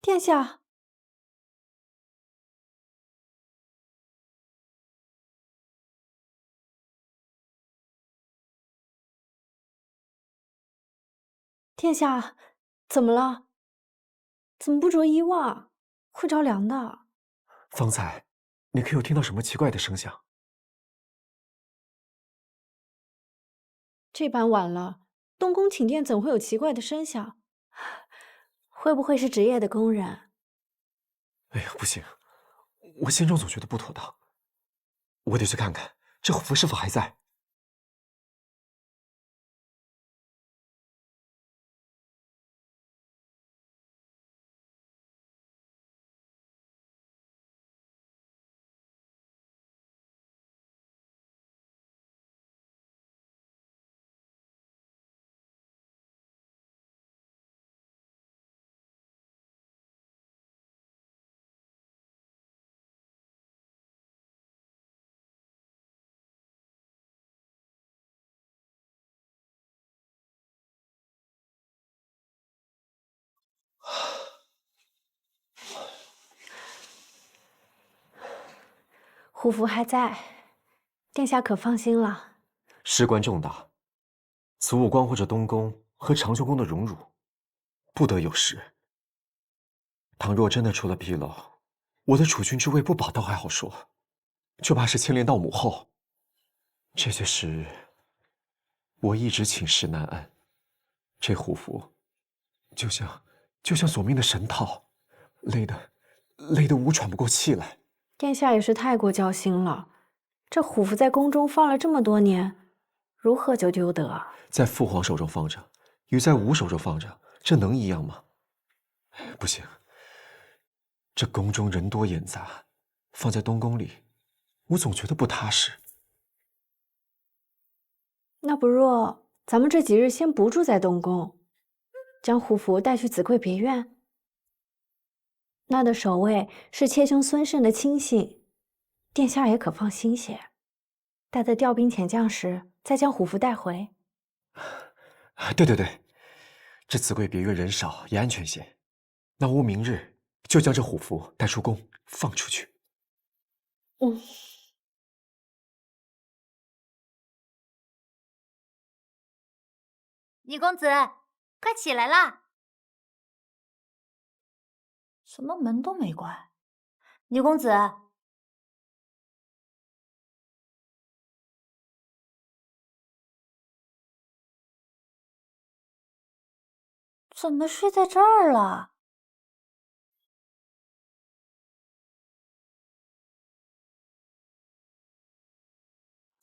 殿下，殿下，怎么了？怎么不着衣袜？会着凉的。方才，你可有听到什么奇怪的声响？这般晚了，东宫寝殿怎会有奇怪的声响？会不会是值夜的工人？哎呀，不行，我心中总觉得不妥当，我得去看看这虎符是否还在。虎符还在，殿下可放心了。事关重大，此物关乎着东宫和长秋宫的荣辱，不得有失。倘若真的出了纰漏，我的储君之位不保倒还好说，就怕是牵连到母后。这些事，我一直寝食难安。这虎符，就像索命的神套，累得吾喘不过气来。殿下也是太过交心了。这虎符在宫中放了这么多年，如何就丢得啊？在父皇手中放着，与在吾手中放着，这能一样吗？不行，这宫中人多眼杂，放在东宫里，我总觉得不踏实。那不若咱们这几日先不住在东宫，将虎符带去紫桂别院。那的守卫是妾兄孙胜的亲信，殿下也可放心些。待得调兵遣将时，再将虎符带回。对，这紫桂别院人少也安全些。那吾明日就将这虎符带出宫，放出去。嗯，女公子，快起来啦！什么门都没关。女公子，怎么睡在这儿了？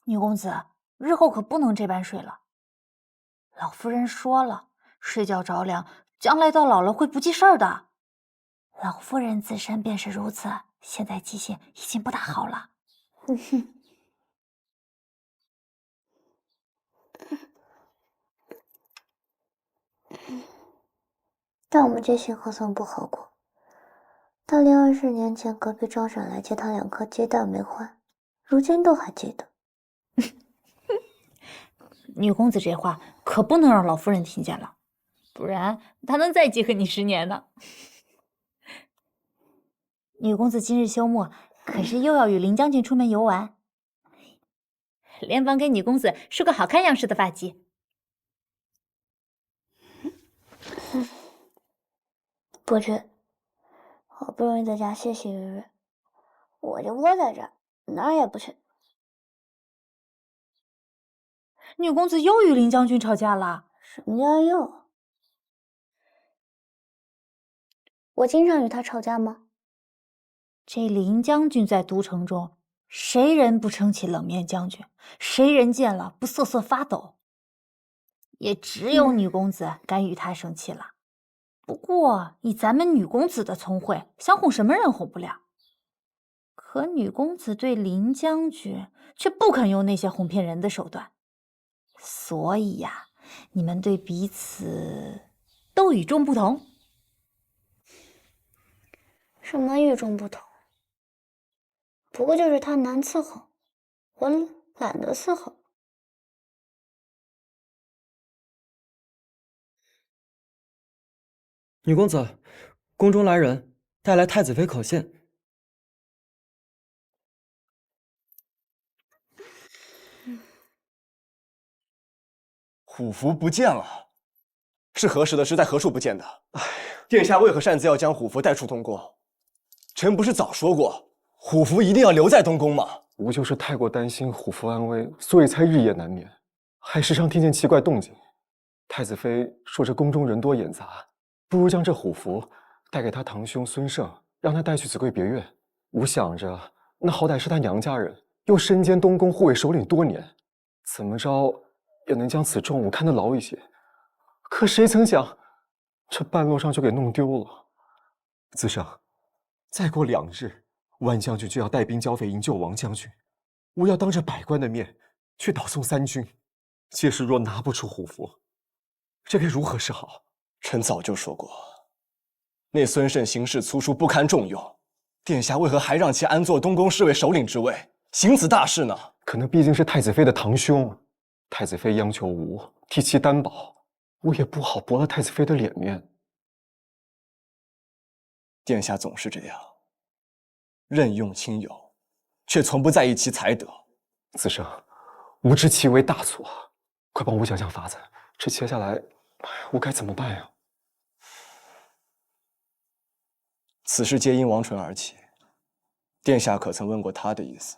女公子，日后可不能这般睡了。老夫人说了，睡觉着凉，将来到老了会不记事儿的。老夫人自身便是如此，现在记性已经不大好了。但我们记性可算不好过。大连20年前隔壁赵婶来接他2颗鸡蛋没还，如今都还记得。女公子这话可不能让老夫人听见了，不然她能再记恨你10年呢。女公子今日休沐，可是又要与林将军出门游玩？连忙给女公子梳个好看样式的发髻。不去，好不容易在家歇息1日，我就窝在这儿，哪儿也不去。女公子又与林将军吵架了？什么叫又？我经常与他吵架吗？这林将军在都城中，谁人不称其冷面将军？谁人见了不瑟瑟发抖？也只有女公子敢与他生气了。不过以咱们女公子的聪慧，想哄什么人哄不了。可女公子对林将军却不肯用那些哄骗人的手段，所以呀，你们对彼此都与众不同。什么与众不同？不过就是他难伺候，我懒得伺候。女公子，宫中来人，带来太子妃可见。虎符不见了，是何时的事，在何处不见的？殿下为何擅自要将虎符带出东宫？臣不是早说过，虎符一定要留在东宫吗？吾就是太过担心虎符安危，所以才日夜难眠，还时常听见奇怪动静。太子妃说这宫中人多眼杂，不如将这虎符带给他堂兄孙胜，让他带去子贵别院。吾想着，那好歹是他娘家人，又身兼东宫护卫首领多年，怎么着也能将此重物看得牢一些。可谁曾想，这半路上就给弄丢了。子胜，再过2日，万将军就要带兵剿匪营救王将军，吾要当着百官的面去导送3军。届时若拿不出虎符，这该如何是好？臣早就说过，那孙慎行事粗疏，不堪重用。殿下为何还让其安坐东宫侍卫首领之位，行此大事呢？可那毕竟是太子妃的堂兄，太子妃央求吾替其担保，我也不好驳了太子妃的脸面。殿下总是这样，任用亲友，却从不在意其才德。子胜，吾知其为大错，快帮吾想想法子。这接下来，吾该怎么办呀？此事皆因王纯而起，殿下可曾问过他的意思？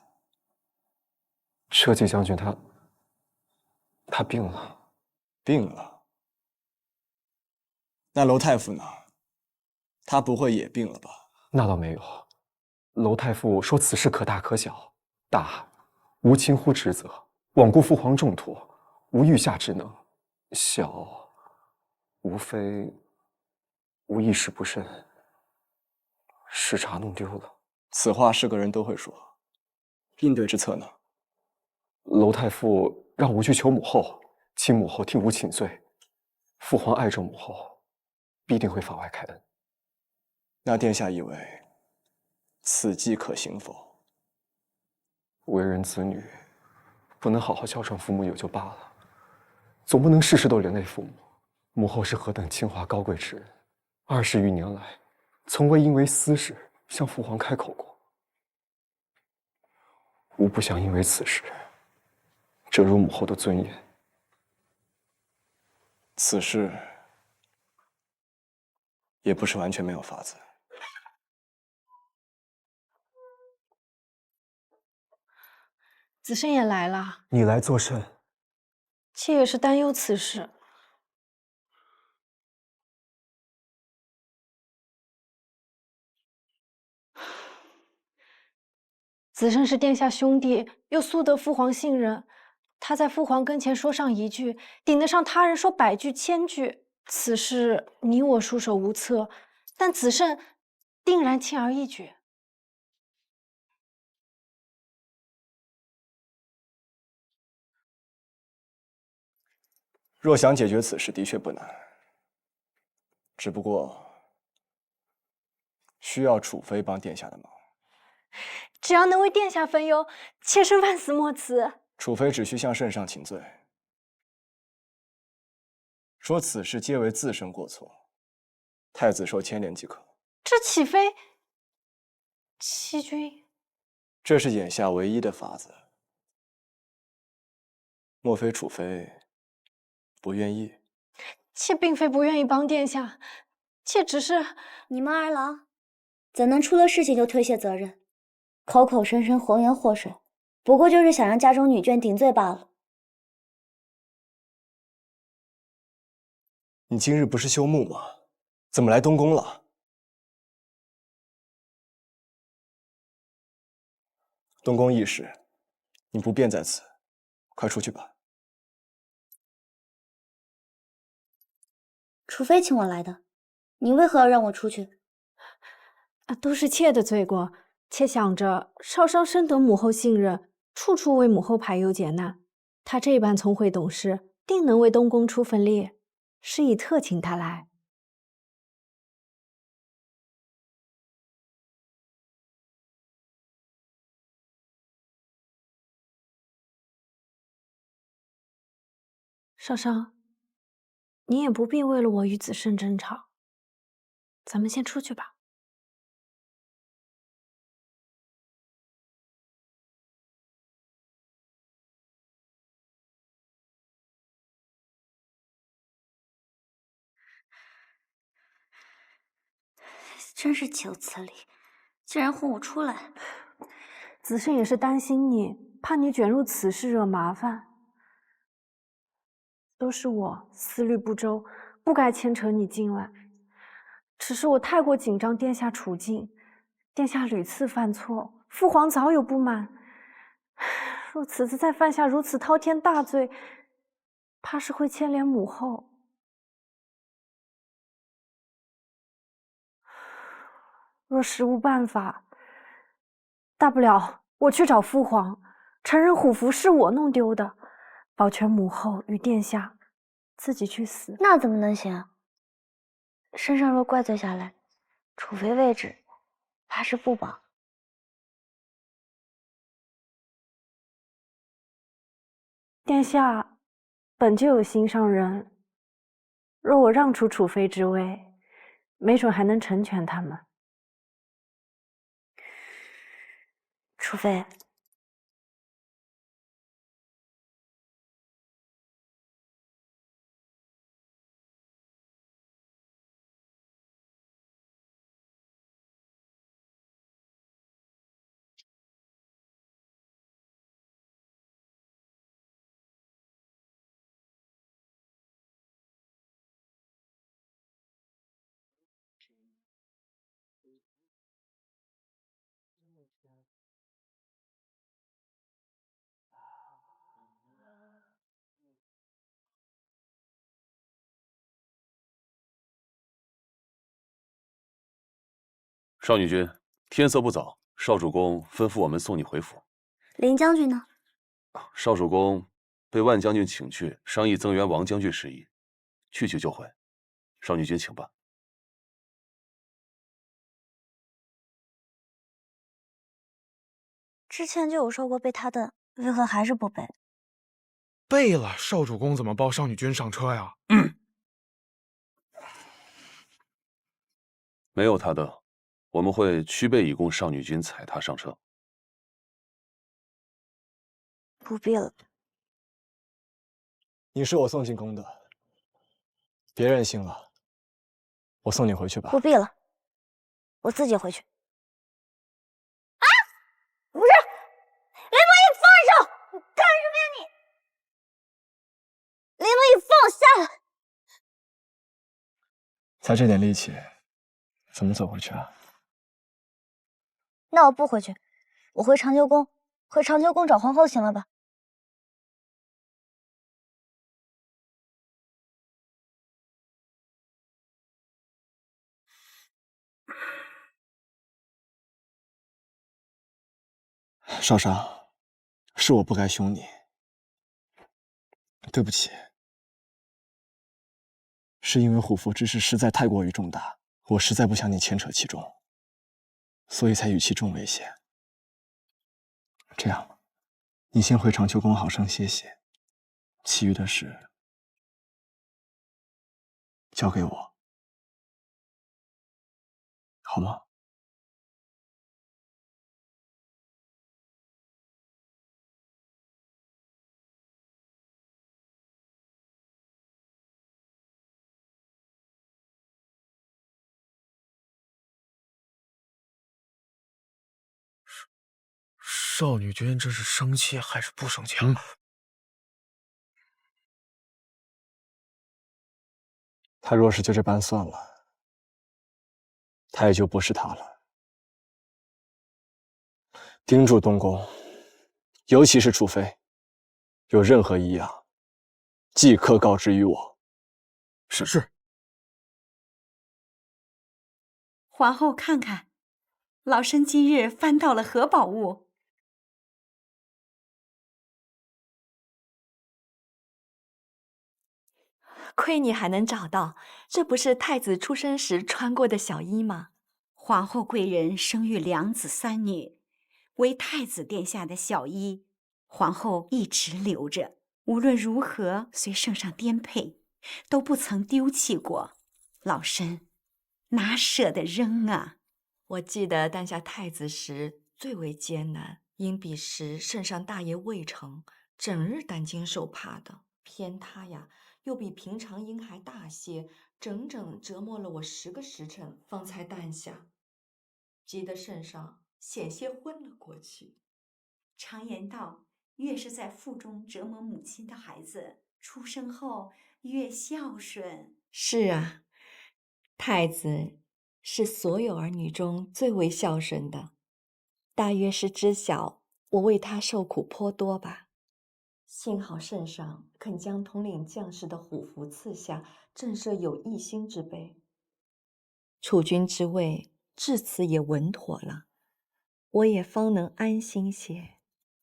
车骑将军他病了。病了？那娄太傅呢？他不会也病了吧？那倒没有。娄太傅说此事可大可小，大无轻忽职责，罔顾父皇重托，无御下之能；小无非无一时不慎，视察弄丢了。此话是个人都会说，应对之策呢？娄太傅让吾去求母后，请母后替吾请罪。父皇爱着母后，必定会法外开恩。那殿下以为此计可行否？为人子女，不能好好孝顺父母也就罢了，总不能事事都连累父母。母后是何等清华高贵之人，20余年来，从未因为私事向父皇开口过。吾不想因为此事折辱母后的尊严。此事也不是完全没有法子。子胜也来了，你来作甚？妾也是担忧此事。子胜是殿下兄弟，又素得父皇信任，他在父皇跟前说上一句，顶得上他人说100句1000句。此事你我束手无策，但子胜定然轻而易举。若想解决此事，的确不难，只不过需要楚妃帮殿下的忙。只要能为殿下分忧，妾身万死莫辞。楚妃只需向圣上请罪，说此事皆为自身过错，太子受牵连即可。这岂非欺君？这是眼下唯一的法子。莫非楚妃不愿意？妾并非不愿意帮殿下，妾只是……你们二郎怎能出了事情就推卸责任，口口声声红颜祸水，不过就是想让家中女眷顶罪罢了。你今日不是休沐吗？怎么来东宫了？东宫议事，你不便在此，快出去吧。楚妃请我来的，你为何要让我出去？都是妾的罪过。妾想着少商深得母后信任，处处为母后排忧解难，他这般聪慧懂事，定能为东宫出份力，是以特请他来。少商，你也不必为了我与子胜争吵。咱们先出去吧。真是岂有此理，竟然哄我出来。子慎也是担心你，怕你卷入此事惹麻烦。都是我思虑不周，不该牵扯你进来。只是我太过紧张殿下处境，殿下屡次犯错，父皇早有不满。若此次再犯下如此滔天大罪，怕是会牵连母后。若实无办法，大不了我去找父皇，承认虎符是我弄丢的，保全母后与殿下自己去死。那怎么能行？身上若怪罪下来，储妃位置怕是不保。殿下本就有心上人，若我让出储妃之位，没准还能成全他们。储妃，少女君，天色不早，少主公吩咐我们送你回府。林将军呢？少主公被万将军请去商议增援王将军事宜，去就回。少女君请吧。之前就有说过背他的，为何还是不背？背了，少主公怎么抱少女君上车呀？没有他的，我们会屈背以供少女君踩踏上车。不必了。你是我送进宫的，别任性了。我送你回去吧。不必了，我自己回去。啊！不是，林梦怡，放手！干什么呀你？林梦怡，放下！才这点力气，怎么走回去啊？那我不回去，我回长秋宫，回长秋宫找皇后行了吧？少商，是我不该凶你，对不起。是因为虎符之事实在太过于重大，我实在不想你牵扯其中，所以才语气重了一些。这样，你先回长秋宫好生歇歇，其余的事交给我，好吗？少女君这是生气还是不生气啊？他若是就这般算了，他也就不是他了。叮嘱东宫，尤其是储妃，有任何异样，即刻告知于我。是。皇后看看，老身今日翻到了何宝物？亏你还能找到，这不是太子出生时穿过的小衣吗？皇后贵人生育2子3女，为太子殿下的小衣，皇后一直留着，无论如何虽圣上颠沛，都不曾丢弃过。老身哪舍得扔啊？我记得诞下太子时最为艰难，因彼时圣上大业未成，整日担惊受怕的。偏他呀，又比平常婴还大些，整整折磨了我10个时辰，方才诞下，急得圣上险些昏了过去。常言道，越是在腹中折磨母亲的孩子，出生后越孝顺。是啊，太子是所有儿女中最为孝顺的，大约是知晓我为他受苦颇多吧。幸好圣上肯将统领将士的虎符赐下，震慑有异心之辈。储君之位至此也稳妥了，我也方能安心些。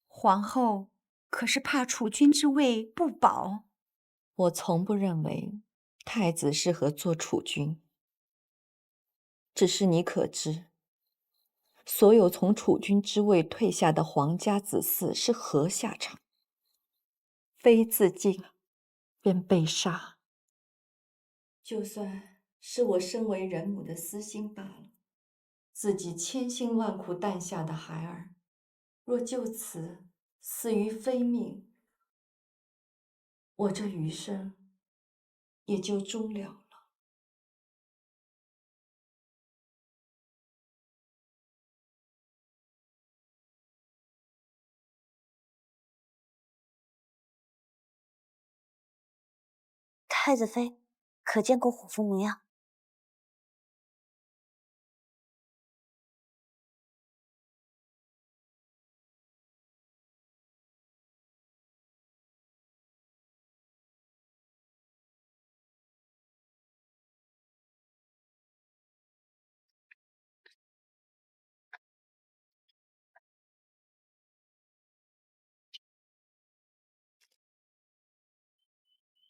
皇后可是怕储君之位不保？我从不认为太子适合做储君，只是你可知，所有从储君之位退下的皇家子嗣是何下场？非自尽，便被杀。就算是我身为人母的私心罢了，自己千辛万苦诞下的孩儿，若就此死于非命，我这余生也就终了。太子妃，可见过虎符模样？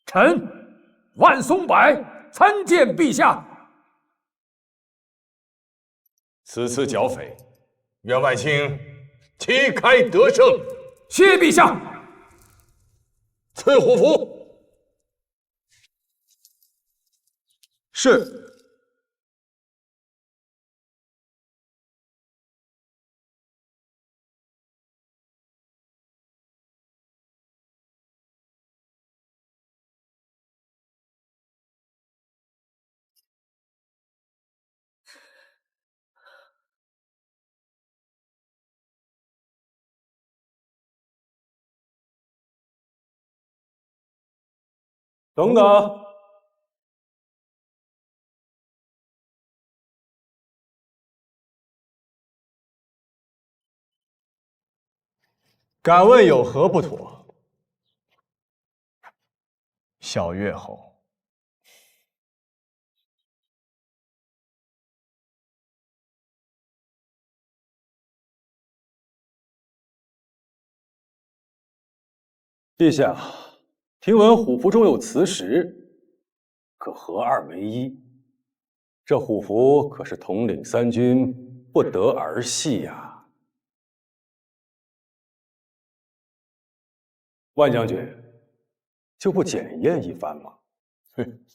臣万松柏参见陛下。此次剿匪，员外卿旗开得胜。谢陛下。赐虎符。是。等等，敢问有何不妥？小月侯，陛下，听闻虎符中有磁石，可合二为一。这虎符可是统领三军不得儿戏呀！万将军，就不检验一番吗？哼！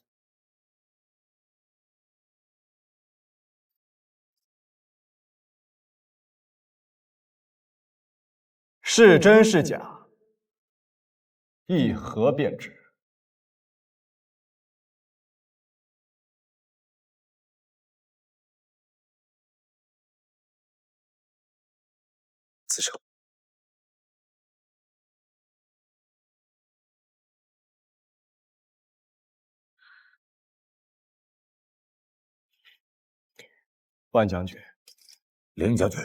是真是假，一核便知。子成，万将军，凌将军。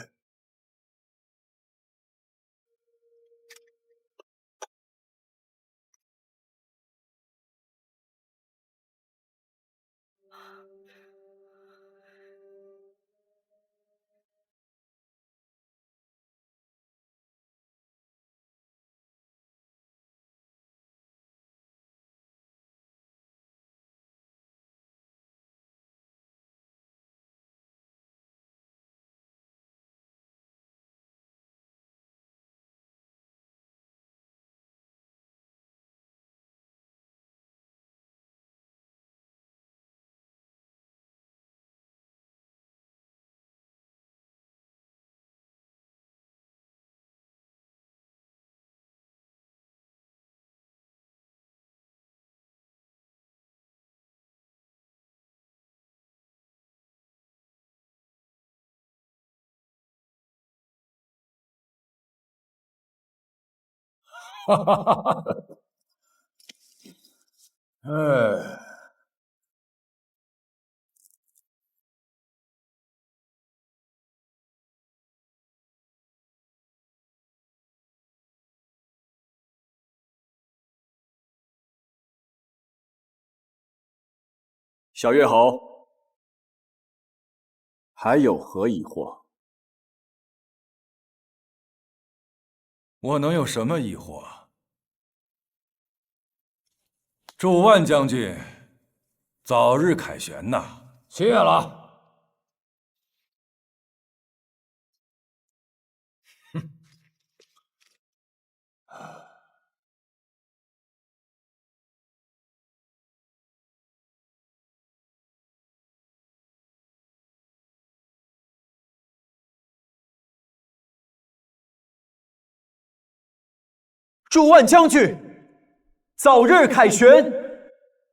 哈哈哈哈！哎，小月侯，还有何疑惑？我能有什么疑惑？祝万将军早日凯旋呐！谢了。祝万将军早日凯旋！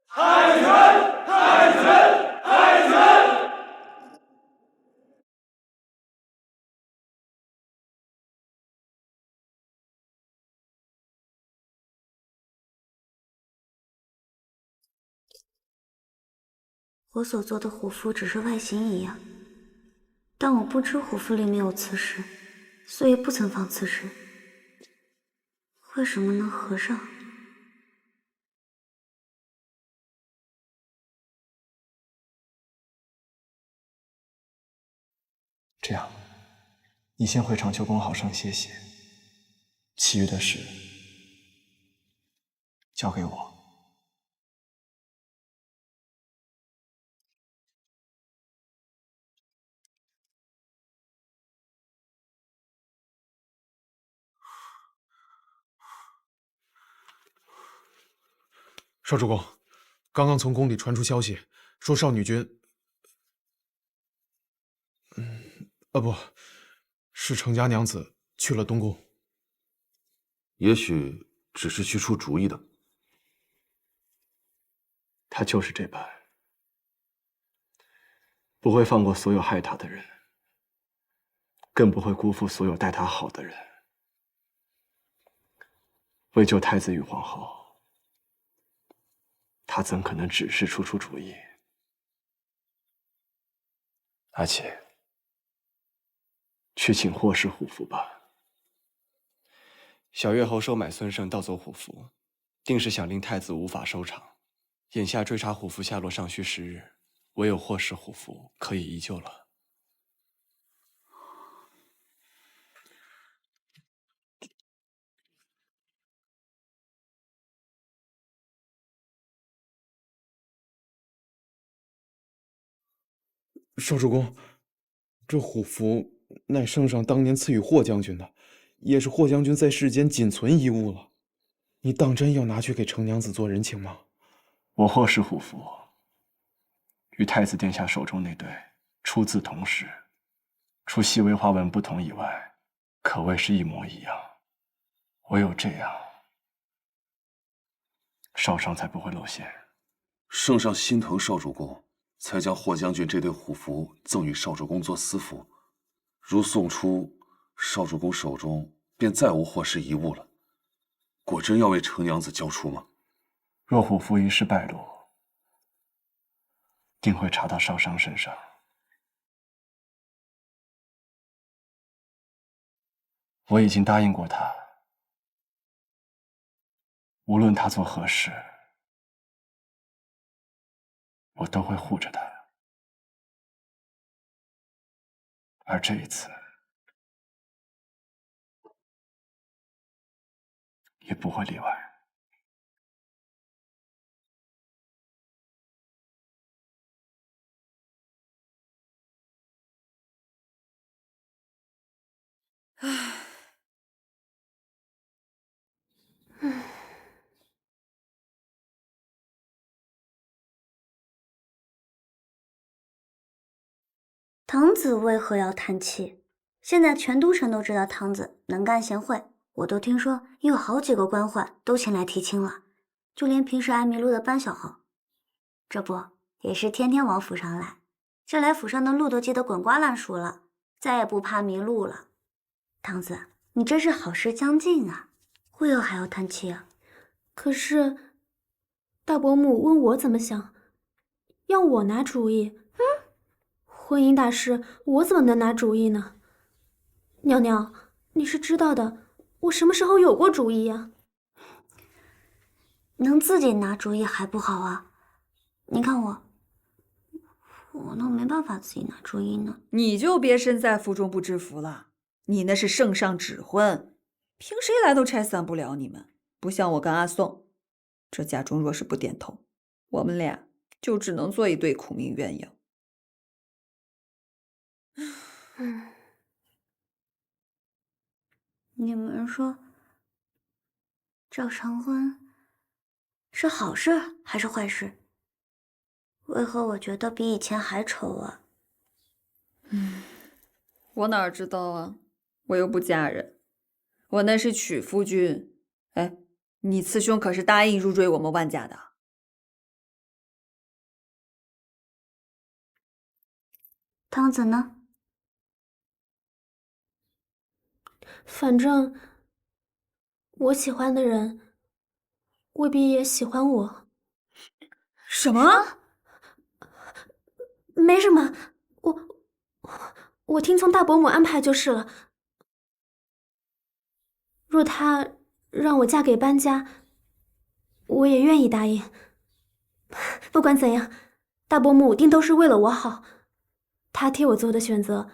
凯旋！凯旋！凯旋！我所做的虎符只是外形一样，但我不知虎符里面有磁石，所以不曾放磁石。为什么能合上？这样，你先回长秋宫好生歇歇，其余的事交给我。少主公，刚刚从宫里传出消息，说少女君，不，是程家娘子去了东宫。也许只是去出主意的。他就是这般，不会放过所有害他的人，更不会辜负所有待他好的人。为救太子与皇后，他怎可能只是出主意？而且，去请霍氏虎符吧。小月侯收买孙胜盗走虎符，定是想令太子无法收场。眼下追查虎符下落尚需时日，唯有霍氏虎符可以依旧了。少主公，这虎符乃圣上当年赐予霍将军的，也是霍将军在世间仅存一物了。你当真要拿去给程娘子做人情吗？我霍氏虎符与太子殿下手中那对出自同时，除细微花纹不同以外，可谓是一模一样。唯有这样，少商才不会露馅。圣上心疼少主公，才将霍将军这对虎符赠与少主公做私符。如送出，少主公手中便再无霍氏一物了。果真要为程娘子交出吗？若虎符一事败露，定会查到少商身上。我已经答应过他，无论他做何事，我都会护着他。而这一次，也不会例外。堂子为何要叹气？现在全都城都知道堂子能干贤惠，我都听说有好几个官宦都前来提亲了，就连平时爱迷路的班小豪，这不也是天天往府上来，这来府上的路都记得滚瓜烂熟了，再也不怕迷路了。堂子，你真是好事将近啊！为何还要叹气啊？可是大伯母问我怎么想，要我拿主意。婚姻大事，我怎么能拿主意呢？娘娘，你是知道的，我什么时候有过主意呀？能自己拿主意还不好啊？你看我都没办法自己拿主意呢。你就别身在福中不知福了，你那是圣上指婚，凭谁来都拆散不了你们。不像我跟阿宋，这家中若是不点头，我们俩就只能做一对苦命鸳鸯。你们说这成婚是好事还是坏事？为何我觉得比以前还丑啊？我哪知道啊，我又不嫁人，我那是娶夫君。哎，你次兄可是答应入赘我们万家的。汤子呢？反正我喜欢的人未必也喜欢我。什么？没什么，我听从大伯母安排就是了。若他让我嫁给搬家，我也愿意答应。不管怎样，大伯母定都是为了我好，他替我做的选择，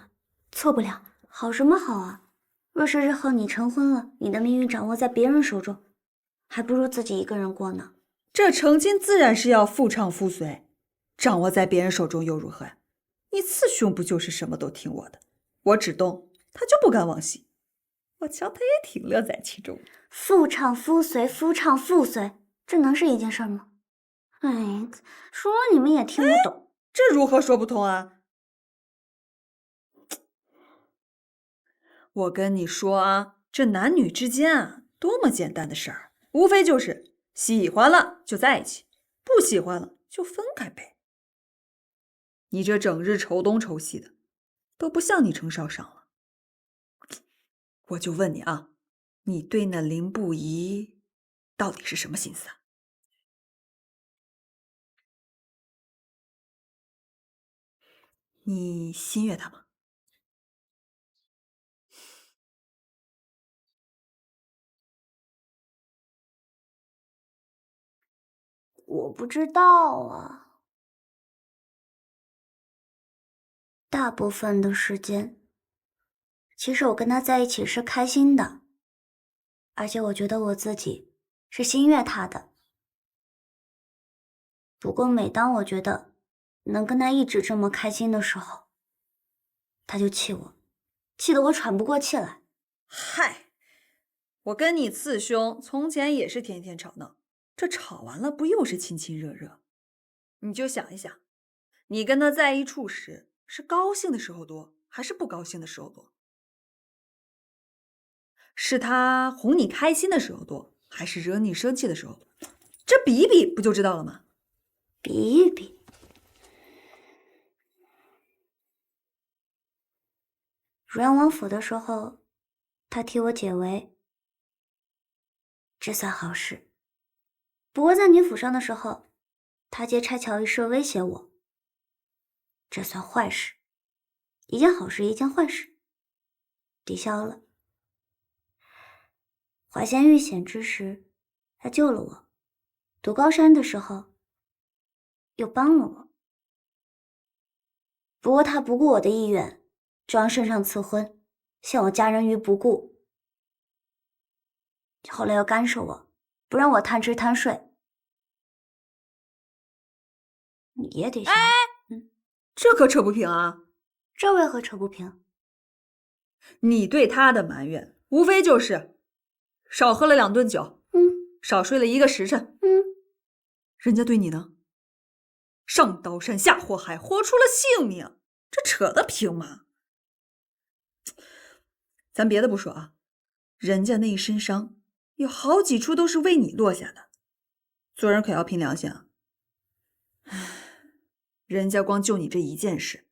错不了。好什么好啊？若是日后你成婚了，你的命运掌握在别人手中，还不如自己一个人过呢。这成亲自然是要夫唱妇随，掌握在别人手中又如何？你次兄不就是什么都听我的，我只动他就不敢往西，我瞧他也挺乐在其中。夫唱妇随，夫唱妇随，这能是一件事吗？哎，说了你们也听不懂。这如何说不通啊？我跟你说啊，这男女之间啊，多么简单的事儿，无非就是喜欢了就在一起，不喜欢了就分开呗。你这整日愁东愁西的，都不像你程少商了。我就问你啊，你对那林不疑到底是什么心思啊？你心悦他吗？我不知道啊，大部分的时间，其实我跟他在一起是开心的，而且我觉得我自己是心悦他的。不过每当我觉得能跟他一直这么开心的时候，他就气我，气得我喘不过气来。嗨，我跟你次兄从前也是天天吵闹，这吵完了不又是亲亲热热？你就想一想，你跟他在一处时，是高兴的时候多，还是不高兴的时候多？是他哄你开心的时候多，还是惹你生气的时候多？这比一比不就知道了吗？比一比。汝阳王府的时候，他替我解围，这算好事。不过在你府上的时候，他借拆桥一事威胁我，这算坏事。一件好事，一件坏事，抵消了。华仙遇险之时，他救了我；渡高山的时候，又帮了我。不过他不顾我的意愿，就让圣上赐婚，陷我家人于不顾。后来又干涉我，不让我贪吃贪睡。你也得想，这可扯不平啊！这为何扯不平？你对他的埋怨，无非就是少喝了2顿酒，少睡了1个时辰，人家对你呢，上刀山下火海，活出了性命，这扯得平吗？咱别的不说啊，人家那一身伤，有好几处都是为你落下的，做人可要凭良心啊！人家光就你这一件事，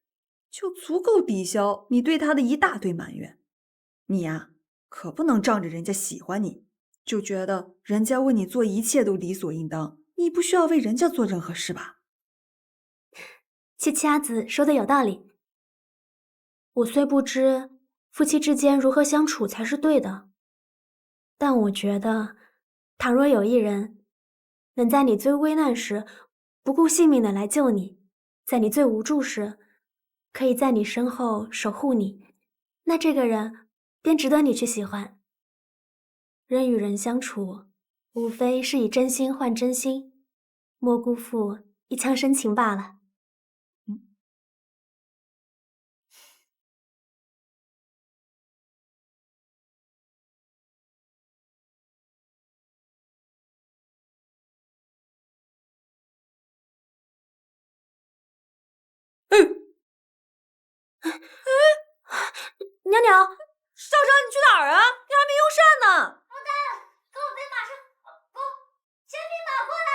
就足够抵消你对他的一大堆埋怨。你呀，可不能仗着人家喜欢你，就觉得人家为你做一切都理所应当，你不需要为人家做任何事吧？七七阿紫说的有道理。我虽不知夫妻之间如何相处才是对的，但我觉得，倘若有一人能在你最危难时不顾性命的来救你，在你最无助时可以在你身后守护你，那这个人便值得你去喜欢。人与人相处，无非是以真心换真心，莫辜负一腔深情罢了。袅袅，少少，你去哪儿啊？你还没用膳呢。老大，给我杯马上，不，千匹马过来。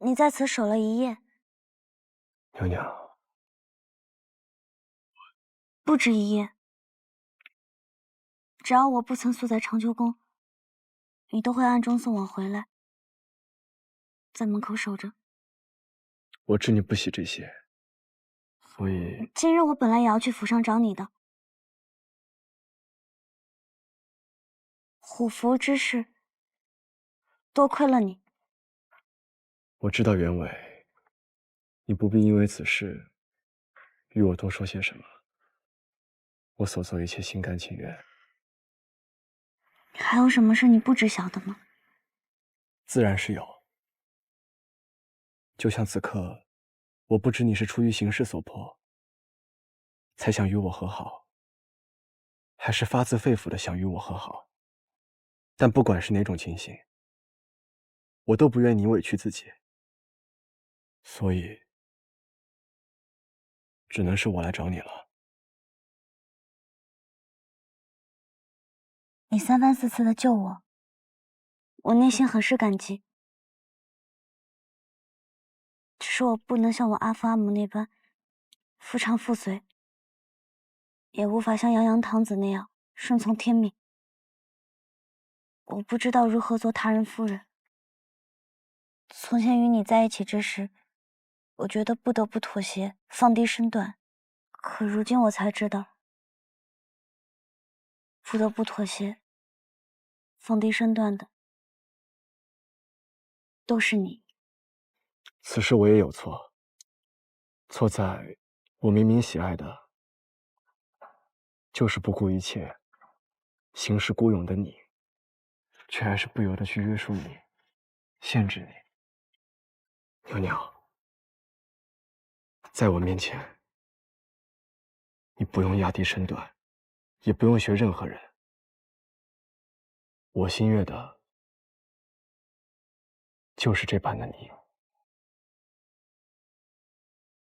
你在此守了一夜，娘娘，不止一夜。只要我不曾宿在长秋宫，你都会暗中送我回来，在门口守着。我知你不喜这些，所以今日我本来也要去府上找你的。虎符之事，多亏了你。我知道原委，你不必因为此事与我多说些什么。我所做一切心甘情愿。还有什么是你不知晓的吗？自然是有。就像此刻，我不知你是出于形势所迫，才想与我和好，还是发自肺腑的想与我和好。但不管是哪种情形，我都不愿你委屈自己，所以只能是我来找你了。你三番四次的救我，我内心很是感激。只是我不能像我阿父阿母那般夫唱妇随，也无法像杨洋堂子那样顺从天命。我不知道如何做他人夫人。从前与你在一起之时，我觉得不得不妥协，放低身段。可如今我才知道，不得不妥协，放低身段的都是你。此事我也有错，错在我明明喜爱的，就是不顾一切、行事孤勇的你，却还是不由得去约束你、限制你。娘娘，在我面前，你不用压低身段，也不用学任何人。我心悦的，就是这般的你。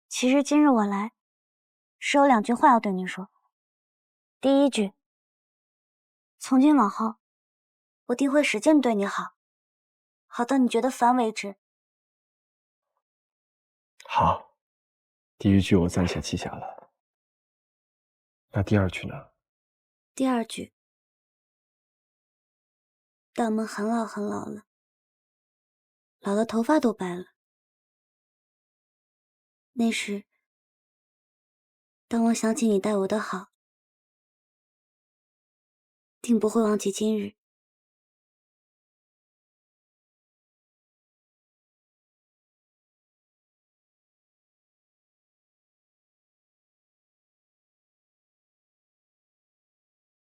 其实今日我来，是有2句话要对你说。第一句，从今往后，我定会使劲对你好，好到你觉得烦为止。好，第一句我暂且记下了。那第二句呢？第二句，当我们很老很老了，老的头发都白了，那时，当我想起你待我的好，定不会忘记今日。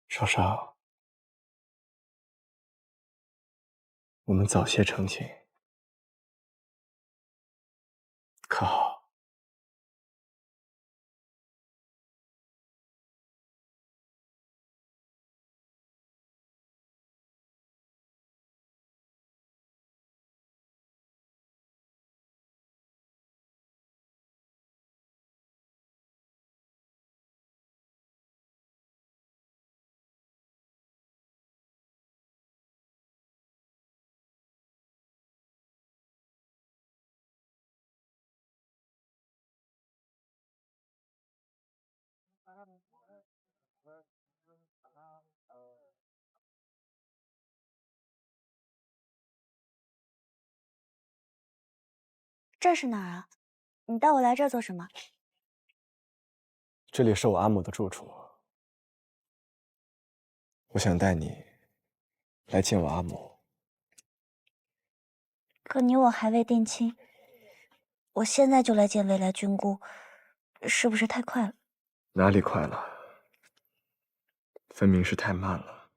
少少，我们早些成亲，可好？这是哪儿啊？你带我来这儿做什么？这里是我阿母的住处，我想带你来见我阿母。可你我还未定亲，我现在就来见未来君姑，是不是太快了？哪里快了？分明是太慢了。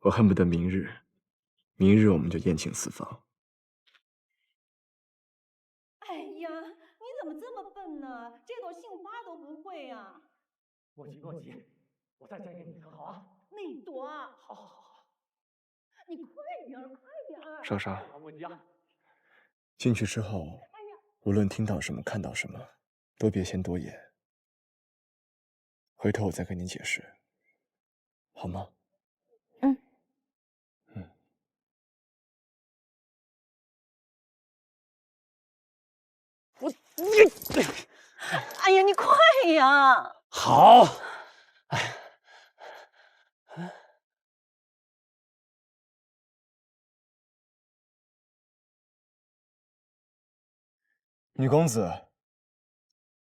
我恨不得明日我们就宴请四方。哎呀，你怎么这么笨呢？这朵杏花都不会呀！莫急，我再摘给你一颗好啊。那朵，好，你快点儿，快点儿！少少，莫急啊。进去之后，无论听到什么、看到什么，都别先多言。回头我再跟你解释，好吗？哎呀，你快呀！好。女公子，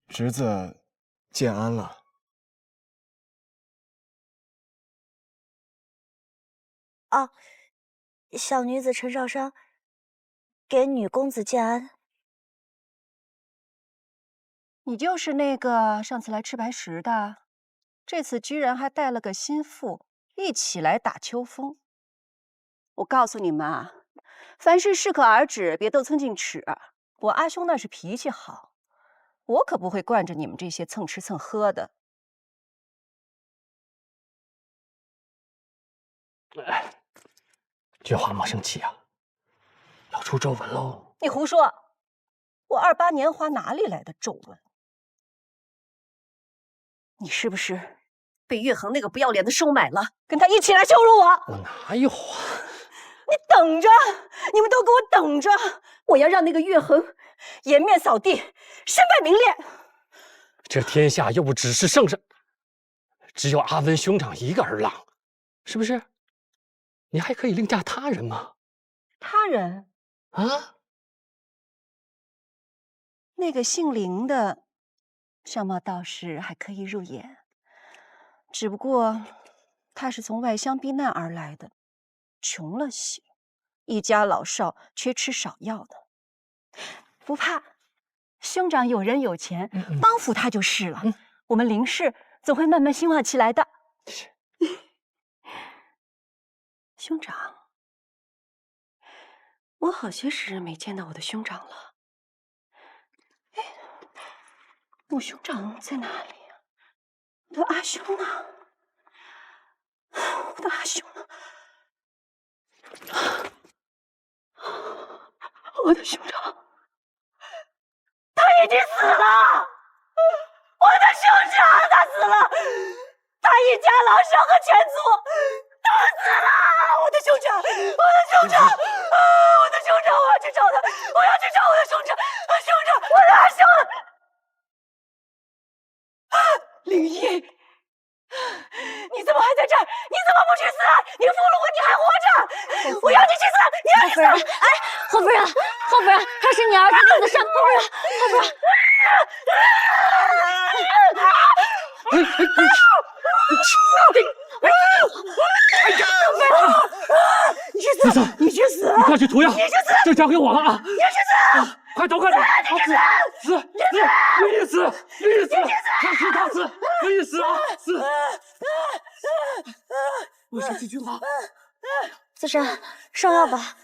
侄子建安了。哦，小女子陈少商给女公子建安。你就是那个上次来吃白食的，这次居然还带了个心腹一起来打秋风。我告诉你们啊，凡事适可而止，别斗蹭进尺。我阿兄那是脾气好，我可不会惯着你们这些蹭吃蹭喝的。菊花莫生气啊，要出皱纹喽。你胡说！我28年花哪里来的皱纹？你是不是被岳恒那个不要脸的收买了，跟他一起来羞辱我？我哪有啊！你等着，你们都给我等着！我要让那个岳恒颜面扫地，身败名裂。这天下又不只是圣上，只有阿温兄长一个儿郎，是不是？你还可以另嫁他人吗？他人啊？那个姓林的，相貌倒是还可以入眼，只不过他是从外乡避难而来的，穷了些，一家老少缺吃少药的。不怕，兄长有人有钱，帮扶他就是了。我们林氏总会慢慢兴旺起来的。兄长，我好些时日没见到我的兄长了。哎，我兄长在哪里呀？我的阿兄呢？我的阿兄呢？我的兄长，他已经死了！我的兄长，他死了！他一家老少和全族都死了！我的兄长，我的兄长，我的兄长，我要去找他，我要去找我的兄长，兄长，我的阿兄！灵一，你怎么还在这儿？你怎么不去死？你俘虏我，你还活着！我要你去死！你要去死！哎，侯夫人，侯夫人，他是你儿子干的事，侯夫人，侯夫人。你去死！你去死！你快去涂药！你去死！这交给我了啊！你去死！快走！快走！你去死！死！你死！你死！他死！你死啊！死！我说这句话。子珊，上药吧。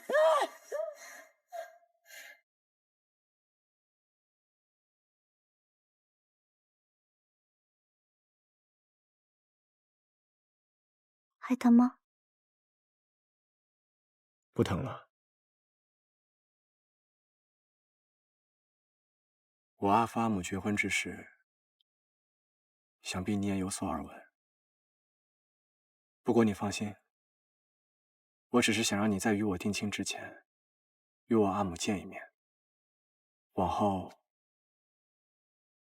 还疼吗？不疼了。我阿父阿母结婚之事，想必你也有所耳闻。不过你放心，我只是想让你在与我定亲之前，与我阿母见一面。往后，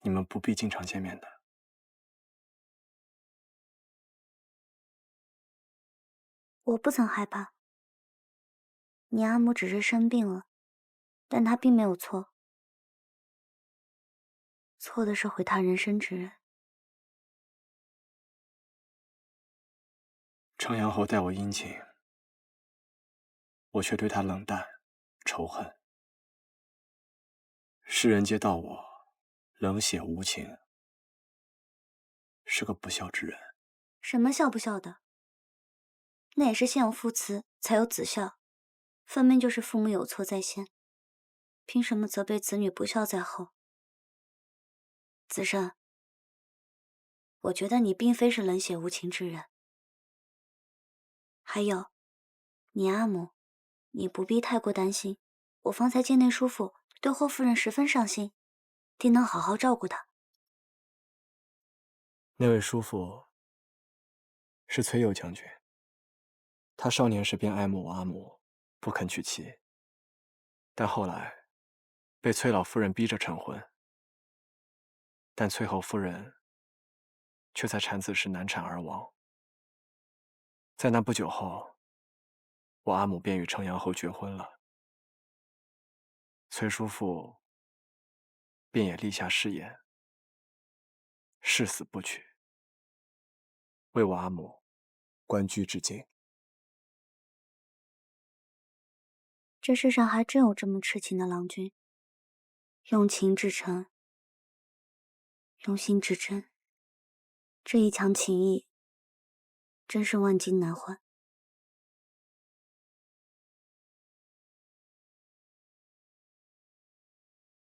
你们不必经常见面的。我不曾害怕。你阿母只是生病了，但她并没有错。错的是毁他人生之人。程阳侯待我殷勤，我却对他冷淡仇恨。世人皆道我冷血无情，是个不孝之人。什么孝不孝的？那也是先有父慈，才有子孝，分明就是父母有错在先，凭什么责备子女不孝在后？子慎，我觉得你并非是冷血无情之人。还有，你阿母，你不必太过担心。我方才见那叔父对霍夫人十分上心，定能好好照顾她。那位叔父是崔佑将军，他少年时便爱慕我阿母，不肯娶妻，但后来被崔老夫人逼着成婚，但崔侯夫人却在产子时难产而亡。在那不久后，我阿母便与程阳侯绝婚了。崔叔父便也立下誓言，誓死不娶，为我阿母关雎至今。这世上还真有这么痴情的郎君，用情至诚，用心至真，这一腔情谊，真是万金难换。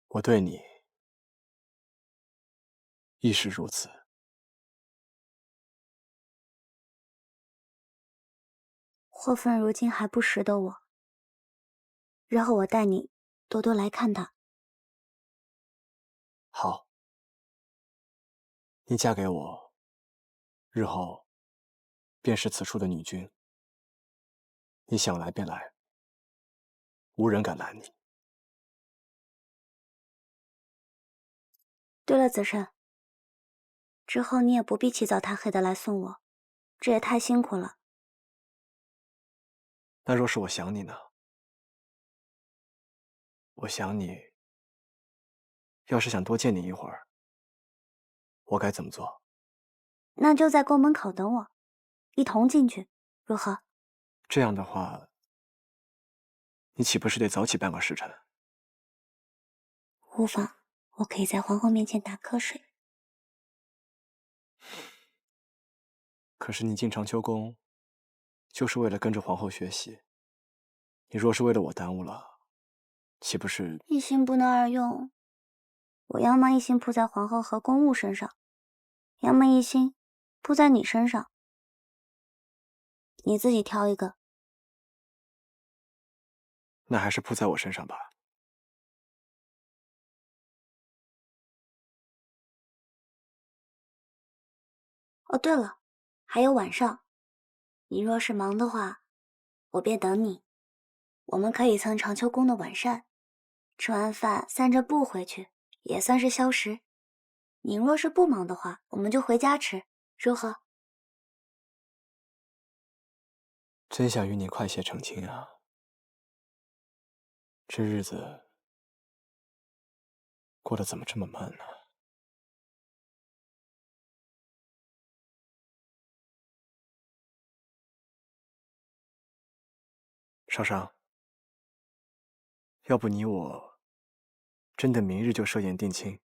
我对你亦是如此。霍夫人如今还不识得我，日后我带你多多来看她。好，你嫁给我，日后便是此处的女君，你想来便来，无人敢拦你。对了，子慎，之后你也不必起早贪黑的来送我，这也太辛苦了。那若是我想你呢？我想你，要是想多见你一会儿，我该怎么做？那就在宫门口等我，一同进去，如何？这样的话，你岂不是得早起半个时辰？无妨，我可以在皇后面前打瞌睡。可是你进长秋宫，就是为了跟着皇后学习。你若是为了我耽误了，岂不是……一心不能二用，我要么一心扑在皇后和公务身上，要么一心扑在你身上。你自己挑一个。那还是扑在我身上吧。哦，对了，还有晚上，你若是忙的话，我便等你。我们可以蹭长秋宫的晚膳，吃完饭散着步回去，也算是消食。你若是不忙的话，我们就回家吃，如何？真想与你快些成亲啊！这日子过得怎么这么慢呢？少商，要不你我真的明日就设宴定亲，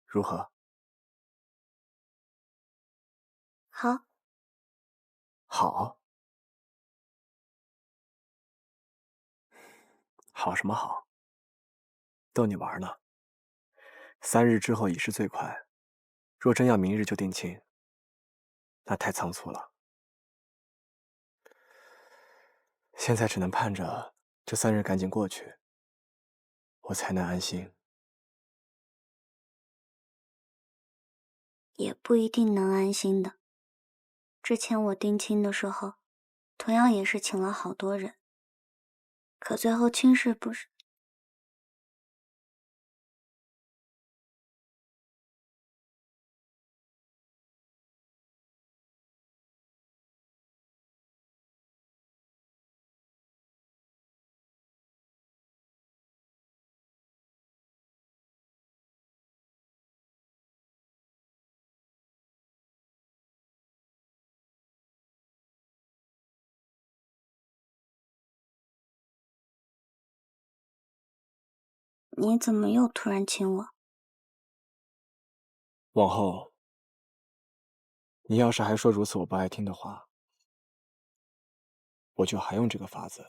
如何？好。好？好什么好？逗你玩呢。3日之后已是最快，若真要明日就定亲，那太仓促了。现在只能盼着这3日赶紧过去，我才能安心。也不一定能安心的。之前我定亲的时候，同样也是请了好多人，可最后亲事不是……你怎么又突然亲我？往后，你要是还说如此我不爱听的话，我就还用这个法子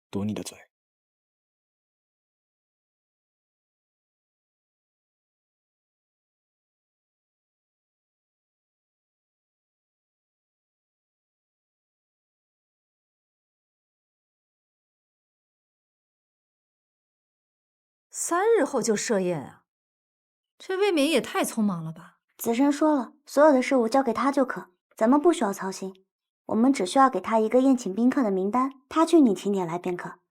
堵你的嘴。3日后就设宴啊？这未免也太匆忙了吧？子申说了，所有的事务交给他就可，咱们不需要操心。我们只需要给他一个宴请宾客的名单，他去拟请帖来便可。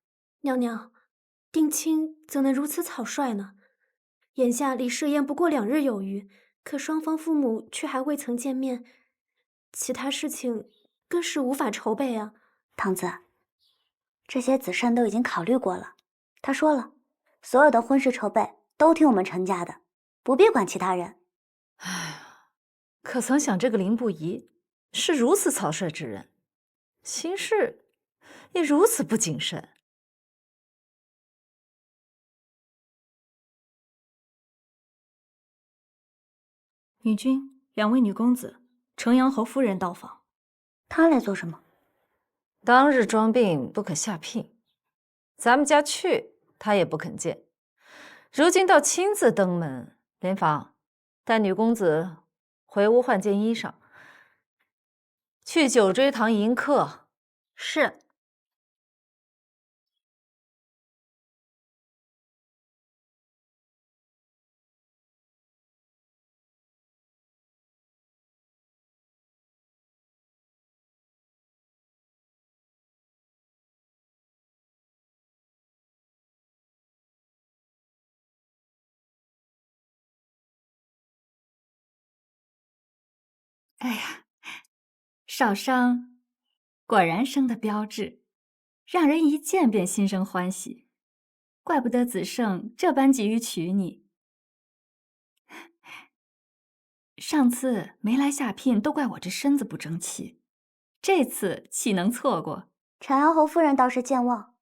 娘娘，定亲怎能如此草率呢？眼下离设宴不过2日有余，可双方父母却还未曾见面，其他事情更是无法筹备啊。堂子，这些子申都已经考虑过了。他说了，所有的婚事筹备都听我们陈家的，不必管其他人。哎呀，可曾想这个林不疑是如此草率之人，行事也如此不谨慎。女君，2位女公子，城阳侯夫人到访。她来做什么？当日装病不可下聘，咱们家去他也不肯见，如今倒亲自登门。莲芳，带女公子回屋换件衣裳，去九追堂迎客。是。哎呀，少商果然生得标致，让人一见便心生欢喜。怪不得子胜这般急于娶你。上次没来下聘，都怪我这身子不争气，这次岂能错过？陈阳侯夫人倒是健忘，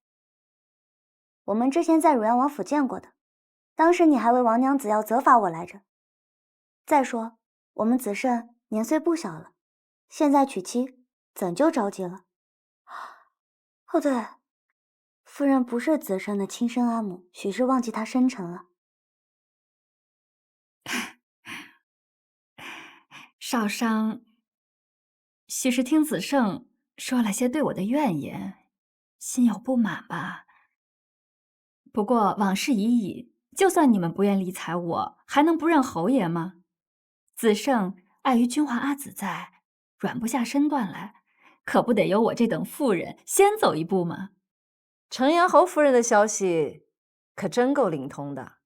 我们之前在汝阳王府见过的，当时你还为王娘子要责罚我来着。再说，我们子胜年岁不小了，现在娶妻怎就着急了？哦对，夫人不是子胜的亲生阿母，许是忘记他生辰了。少商许是听子胜说了些对我的怨言，心有不满吧。不过往事已矣，就算你们不愿理睬我，还能不认侯爷吗？子胜碍于君华阿紫在，软不下身段来，可不得由我这等妇人先走一步吗？城阳侯夫人的消息可真够灵通的，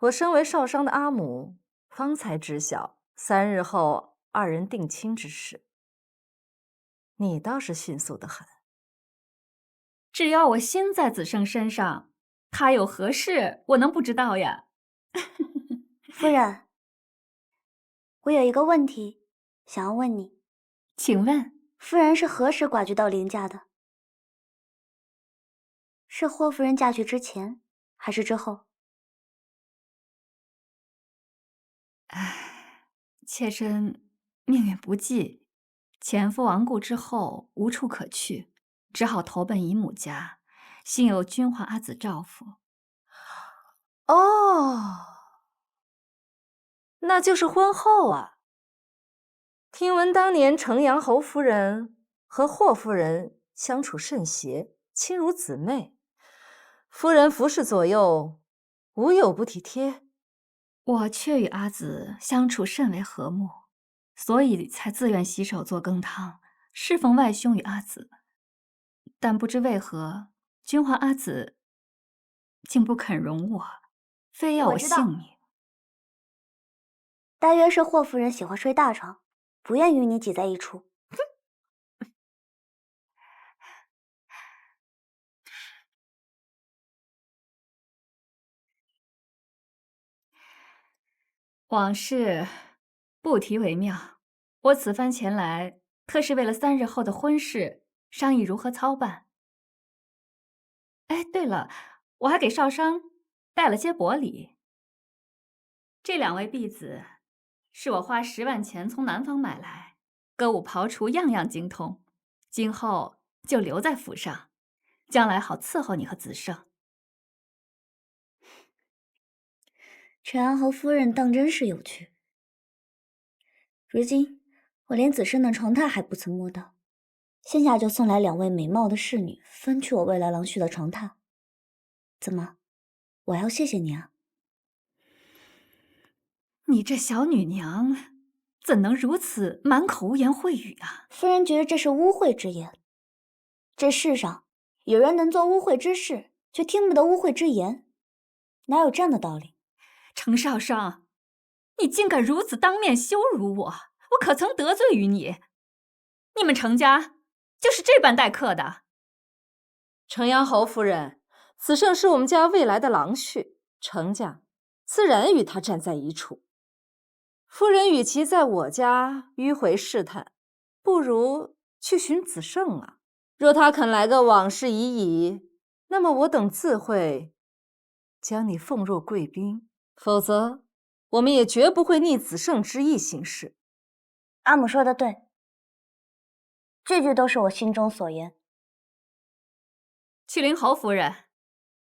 我身为少商的阿母，方才知晓3日后2人定亲之事。你倒是迅速得很。只要我心在子胜身上，他有何事，我能不知道呀？夫人，我有一个问题想要问你。请问，夫人是何时寡居到林家的？是霍夫人嫁去之前，还是之后？唉，妾身命运不济，前夫亡故之后无处可去，只好投奔姨母家，幸有君华阿紫照拂。哦，那就是婚后啊。听闻当年城阳侯夫人和霍夫人相处甚协，亲如姊妹，夫人服侍左右，无有不体贴。我却与阿紫相处甚为和睦，所以才自愿洗手做羹汤，侍奉外兄与阿紫。但不知为何，君华阿紫竟不肯容我，非要我性命。大约是霍夫人喜欢睡大床，不愿与你挤在一处。往事不提为妙。我此番前来，特是为了3日后的婚事商议如何操办。哎，对了，我还给少商带了些薄礼。这2位婢子是我花10万钱从南方买来，歌舞刨除样样精通，今后就留在府上，将来好伺候你和子胜。陈安侯夫人当真是有趣。如今我连子胜的床榻还不曾摸到，现下就送来2位美貌的侍女，分去我未来郎婿的床榻。怎么，我要谢谢你啊？你这小女娘怎能如此满口污言秽语啊？夫人觉得这是污秽之言。这世上有人能做污秽之事，却听不得污秽之言，哪有这样的道理？程少商，你竟敢如此当面羞辱我，我可曾得罪于你？你们程家就是这般待客的？程阳侯夫人，子胜是我们家未来的郎婿，程家自然与他站在一处。夫人与其在我家迂回试探，不如去寻子胜啊。若他肯来个往事已矣，那么我等自会将你奉若贵宾，否则我们也绝不会逆子胜之意行事。阿母说的对，句句都是我心中所言。去灵侯夫人，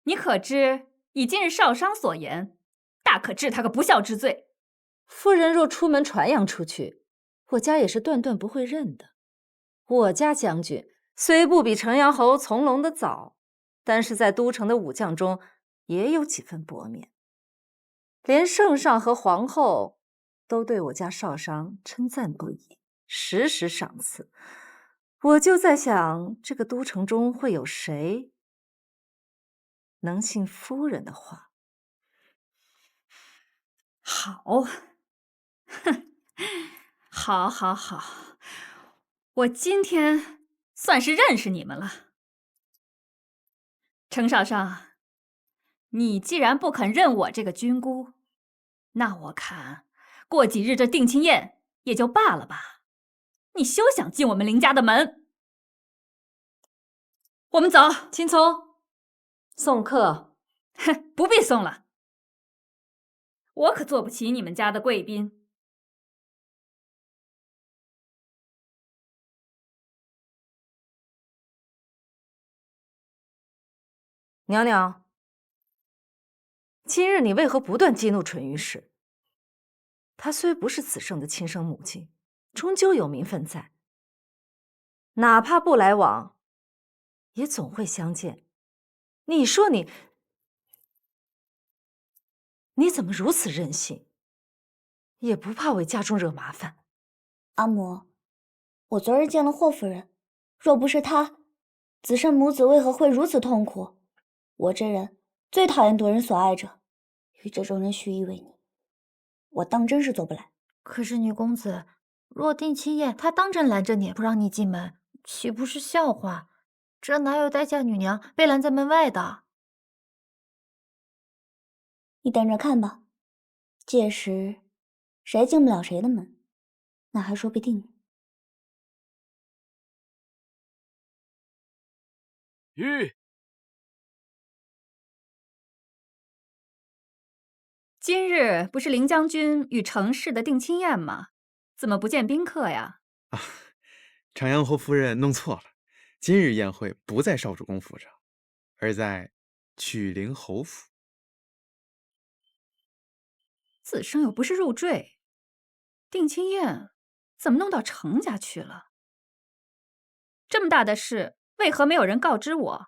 你可知以今日少商所言，大可治他个不孝之罪。夫人若出门传扬出去，我家也是断断不会认的。我家将军虽不比程阳侯从龙的早，但是在都城的武将中也有几分薄面，连圣上和皇后都对我家少商称赞不已，时时赏赐。我就在想，这个都城中会有谁能信夫人的话？好，哼，好，好，好，我今天算是认识你们了。程少商，你既然不肯认我这个军姑，那我看过几日这定亲宴也就罢了吧。你休想进我们林家的门。我们走。青葱，送客。哼，不必送了，我可做不起你们家的贵宾。娘娘，今日你为何不断激怒纯于氏？她虽不是子胜的亲生母亲，终究有名分在，哪怕不来往，也总会相见。你说你怎么如此任性，也不怕为家中惹麻烦？阿母，我昨日见了霍夫人，若不是她，子胜母子为何会如此痛苦？我这人最讨厌夺人所爱者，与这种人虚以委蛇，我当真是做不来。可是女公子，若定亲宴，他当真拦着你不让你进门，岂不是笑话？这哪有待嫁女娘被拦在门外的？你等着看吧，届时谁进不了谁的门，那还说不定呢。玉，今日不是林将军与程氏的定亲宴吗？怎么不见宾客呀？啊，长阳侯夫人弄错了，今日宴会不在少主公府上，而在曲陵侯府。子胜又不是入赘，定亲宴怎么弄到程家去了？这么大的事，为何没有人告知我？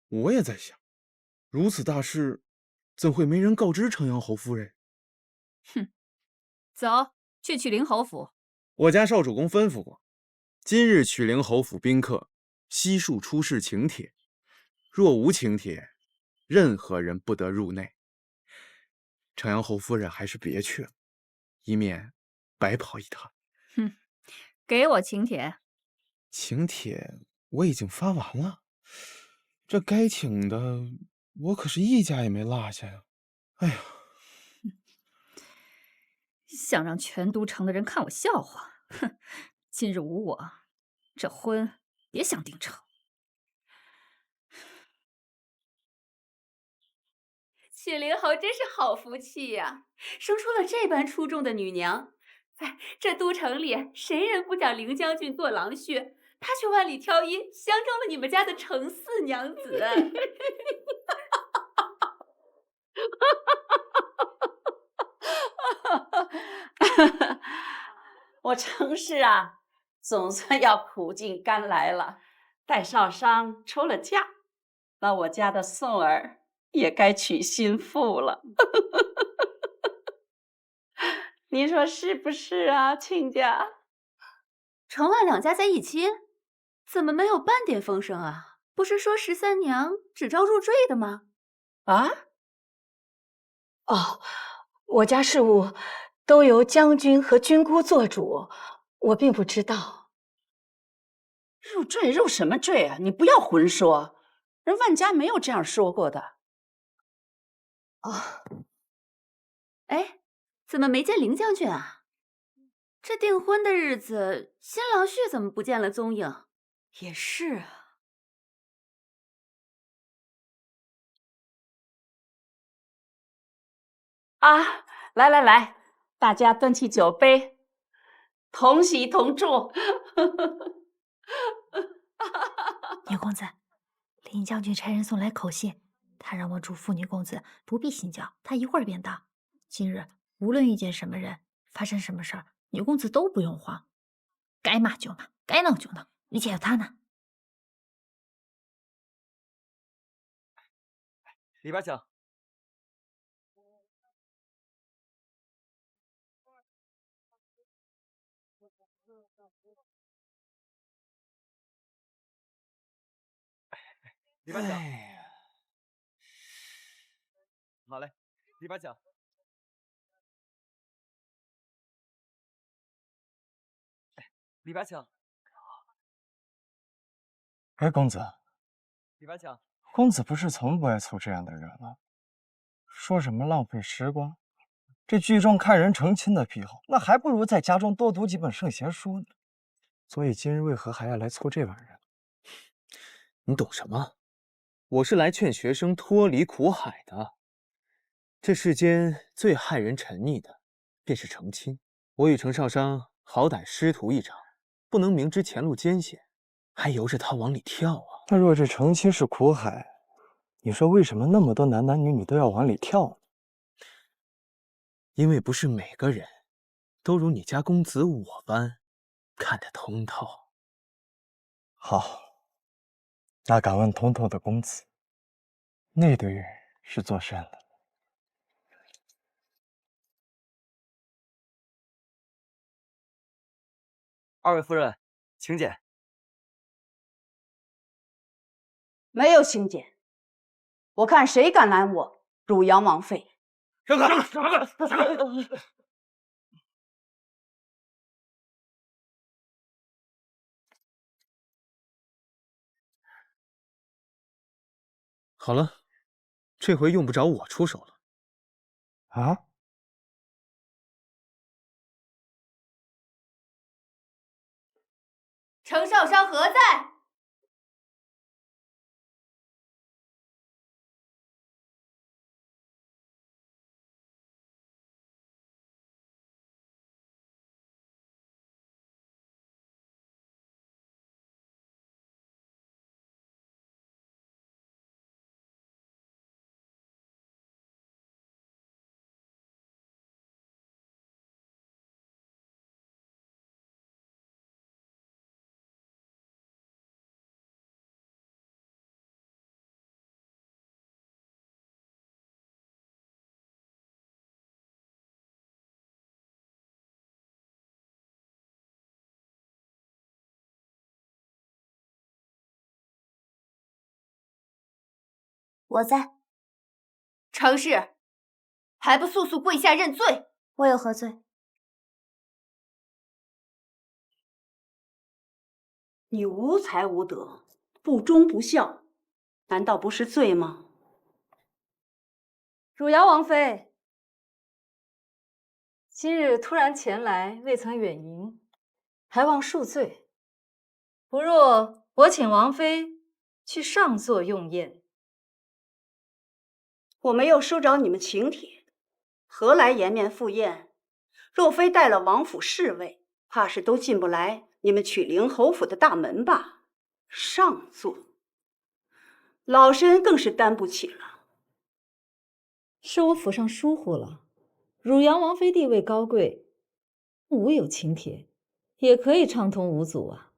我也在想，如此大事，怎会没人告知程阳侯夫人？哼，走去曲陵侯府。我家少主公吩咐过，今日曲陵侯府宾客悉数出示请帖，若无请帖，任何人不得入内。程阳侯夫人还是别去了，以免白跑一趟。哼，给我请帖。请帖我已经发完了，这该请的我可是一家也没落下呀。哎呀，想让全都城的人看我笑话，哼！今日无我，这婚别想定成。雪灵侯真是好福气呀，生出了这般出众的女娘。在这都城里，谁人不讲凌将军做郎婿？他却万里挑一，相中了你们家的程四娘子。我程氏啊，总算要苦尽甘来了。待少商出了嫁，那我家的宋儿也该娶新妇了。你说是不是啊，亲家？程万两家在一起，怎么没有半点风声啊？不是说13娘只招入赘的吗？啊？哦，我家事务都由将军和军姑做主，我并不知道。入赘入什么赘啊？你不要混说，人万家没有这样说过的。哦，哎，怎么没见凌将军啊？这订婚的日子，新郎婿怎么不见了踪影？也是啊。啊，来来来，大家端起酒杯，同喜同祝。女公子，林将军差人送来口信，他让我嘱咐女公子不必心焦，他一会儿便到。今日无论遇见什么人，发生什么事儿，女公子都不用慌，该骂就骂，该闹就闹，一切有他呢。里边请。里边请。好嘞，里边请。里边请。哎，公子，里边请。公子不是从不爱凑这样的人了，说什么浪费时光，这剧中看人成亲的癖好，那还不如在家中多读几本圣贤书呢。所以今日为何还要来凑这玩意儿？你懂什么？我是来劝学生脱离苦海的。这世间最害人沉溺的，便是成亲。我与程少商好歹师徒一场，不能明知前路艰险，还由着他往里跳啊！那若这成亲是苦海，你说为什么那么多男男女女都要往里跳呢？因为不是每个人都如你家公子我般看得通透。好，那敢问通透的公子，那对人是做甚的？二位夫人，请柬。没有请柬，我看谁敢拦我汝阳王妃。让开！好了，这回用不着我出手了。啊？程少商何在？我在。程氏，还不速速跪下认罪！我有何罪？你无才无德，不忠不孝，难道不是罪吗？汝阳王妃，今日突然前来，未曾远迎，还望恕罪。不若我请王妃去上座用宴。我没有收着你们请帖，何来颜面赴宴？若非带了王府侍卫，怕是都进不来你们曲陵侯府的大门吧？上座，老身更是担不起了。是我府上疏忽了。汝阳王妃地位高贵，无有请帖，也可以畅通无阻啊。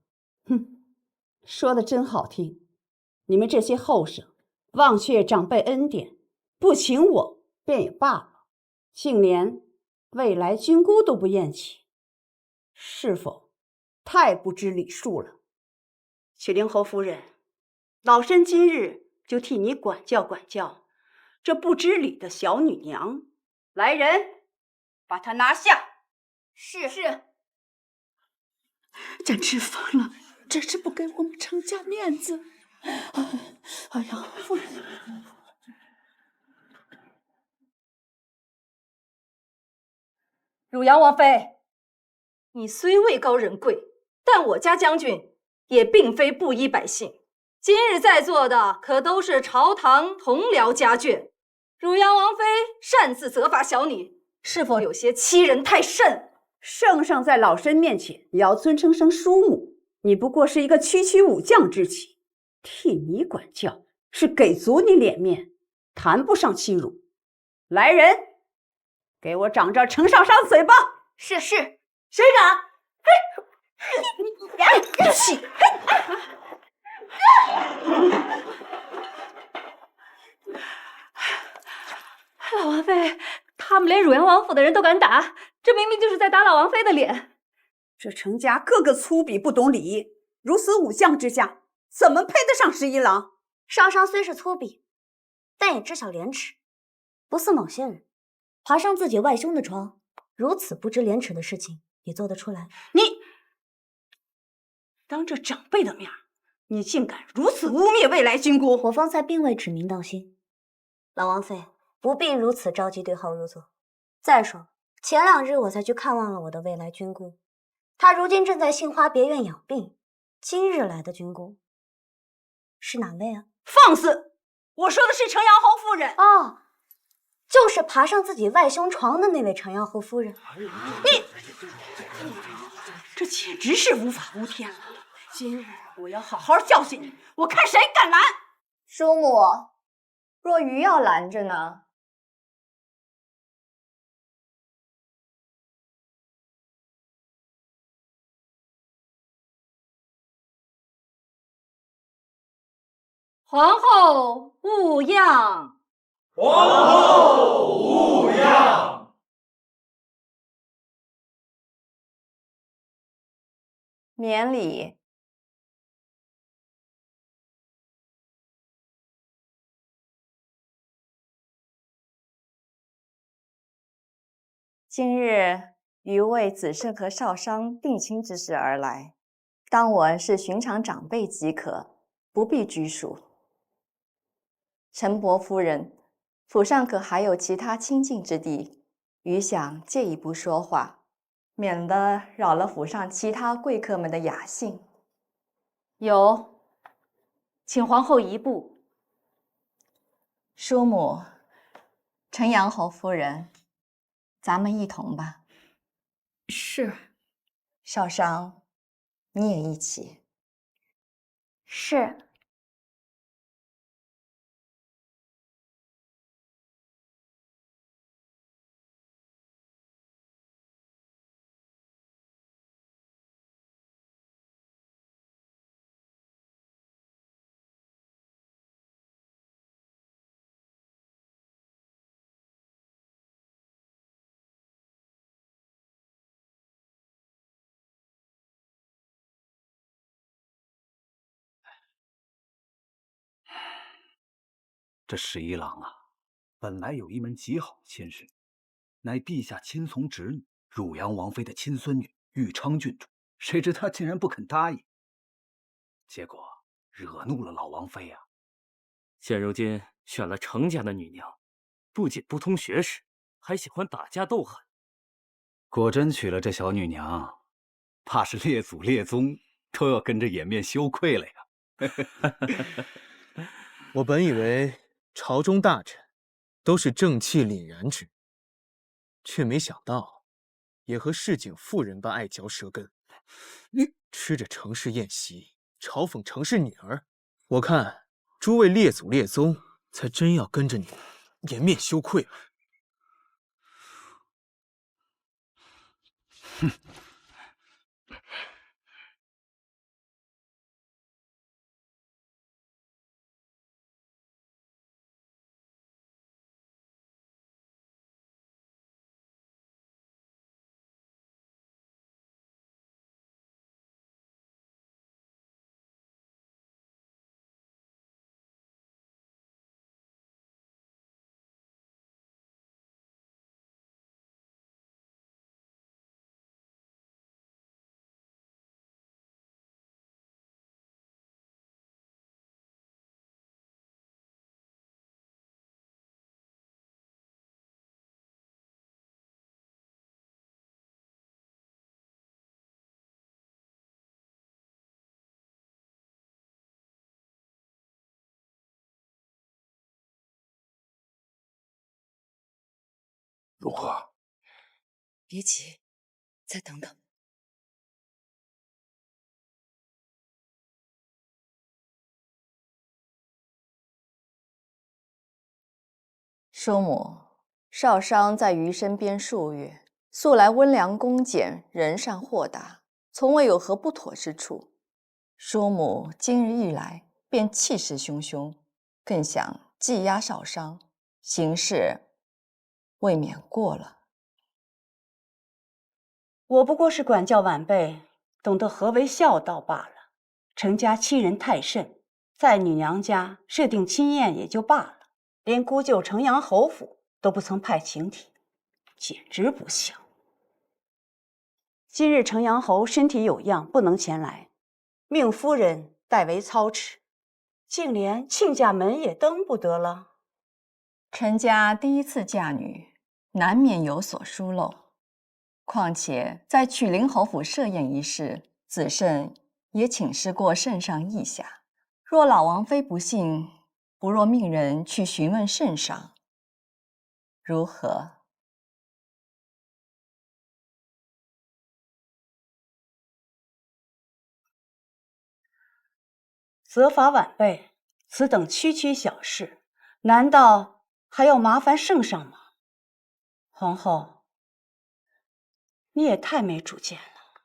哼，说的真好听。你们这些后生，忘却长辈恩典，不请我便也罢了，竟连未来君姑都不宴请，是否太不知礼数了？曲陵侯夫人，老身今日就替你管教管教这不知礼的小女娘。来人，把她拿下。是。展翅疯了，这是不给我们程家面子。哎呀，夫人。汝阳王妃，你虽位高人贵，但我家将军也并非布衣百姓。今日在座的可都是朝堂同僚家眷，汝阳王妃擅自责罚小女，是否有些欺人太甚？圣上在老身面前也要尊称声叔母，你不过是一个区武将之妻，替你管教是给足你脸面，谈不上欺辱。来人，给我掌着程少商嘴巴！是。谁敢？嘿，气！老王妃，他们连汝阳王府的人都敢打，这明明就是在打老王妃的脸。这程家个个粗鄙不懂礼，如此武将之下，怎么配得上11郎？少商虽是粗鄙，但也知晓廉耻，不似某些人爬上自己外兄的床，如此不知廉耻的事情也做得出来。你当着长辈的面，你竟敢如此污蔑未来君姑！我方才并未指名道姓，老王妃不必如此着急对号入座。再说，前2日我才去看望了我的未来君姑，她如今正在杏花别院养病。今日来的君姑是哪位啊？放肆！我说的是程阳侯夫人。哦，就是爬上自己外兄床的那位程阳侯夫人。你，这简直是无法无天了！今日我要好好教训你，我看谁敢拦！叔母，若愚要拦着呢？皇后勿恙！皇后勿恙！免礼。今日余为子胜和少商定亲之事而来，当我是寻常长辈即可，不必拘束。陈伯夫人，府上可还有其他亲近之地？余想借一步说话，免得扰了府上其他贵客们的雅兴。有，请皇后移步。叔母，程阳侯夫人，咱们一同吧。是。少商，你也一起。是。这11郎啊，本来有一门极好的亲事，乃陛下亲从侄女汝阳王妃的亲孙女玉昌郡主，谁知她竟然不肯答应，结果惹怒了老王妃啊！现如今选了程家的女娘，不仅不通学识，还喜欢打架斗狠。果真娶了这小女娘，怕是列祖列宗都要跟着掩面羞愧了呀！我本以为朝中大臣都是正气凛然之，却没想到，也和市井妇人般爱嚼舌根。你吃着城市宴席，嘲讽城市女儿，我看诸位列祖列宗才真要跟着你颜面羞愧了。哼！如何？别急，再等等。叔母，少商在余身边数月，素来温良恭俭，仁善豁达，从未有何不妥之处。叔母今日一来，便气势汹汹，更想技压少商，行事未免过了。我不过是管教晚辈，懂得何为孝道罢了。程家欺人太甚，在你娘家设定亲宴也就罢了，连姑舅程阳侯府都不曾派请帖，简直不孝。今日程阳侯身体有恙，不能前来，命夫人代为操持，竟连亲家门也登不得了。程家第一次嫁女，难免有所疏漏。况且在曲陵侯府设宴一事，子慎也请示过圣上意下，若老王妃不信，不若命人去询问圣上，如何？责罚晚辈，此等区区小事，难道还要麻烦圣上吗？皇后，你也太没主见了。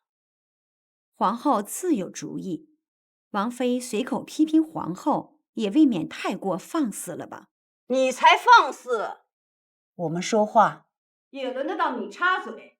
皇后自有主意，王妃随口批评皇后，也未免太过放肆了吧？你才放肆！我们说话也轮得到你插嘴。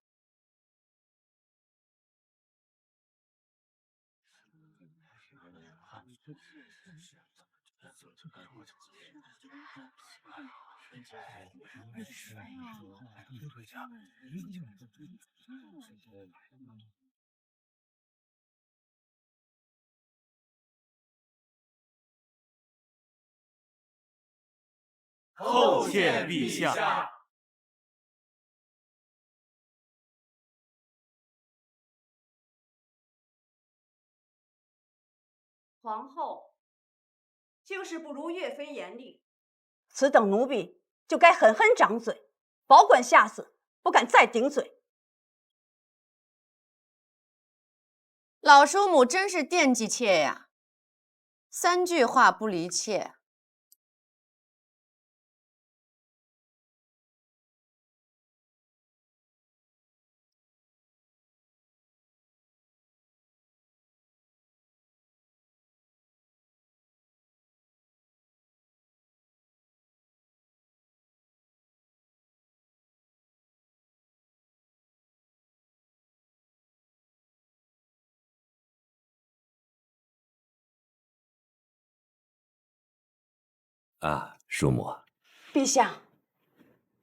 后见陛下。皇后就是不如岳飞严厉，此等奴婢就该狠狠掌嘴，保管下次不敢再顶嘴。老叔母真是惦记妾呀，三句话不离妾。啊，叔母，陛下，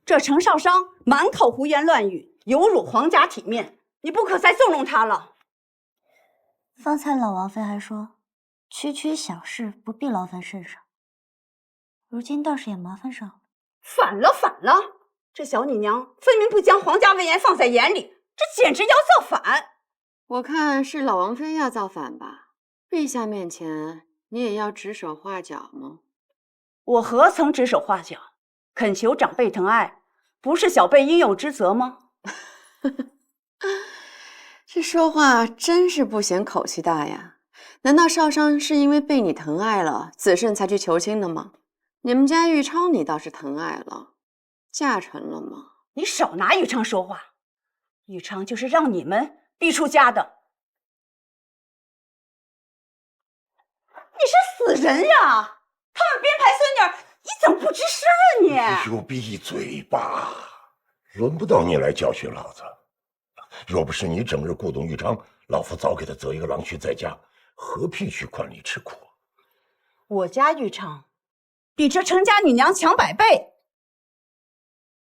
这程少商满口胡言乱语，有辱皇家体面，你不可再纵容他了。方才老王妃还说，区区小事不必劳烦圣上，如今倒是也麻烦上了。反了，反了！这小女娘分明不将皇家威严放在眼里，这简直要造反！我看是老王妃要造反吧？陛下面前，你也要指手画脚吗？我何曾指手画脚？恳求长辈疼爱，不是小辈应有之责吗？这说话真是不嫌口气大呀！难道少商是因为被你疼爱了，子慎才去求亲的吗？你们家玉昌你倒是疼爱了，嫁成了吗？你少拿玉昌说话，玉昌就是让你们逼出家的。你是死人呀！他们编排孙女，你怎么不吱声啊你？你就闭嘴吧，轮不到你来教训老子。若不是你整日鼓动玉昌，老夫早给他择一个郎婿在家，何必去宽里吃苦？我家玉昌比这程家女娘强100倍。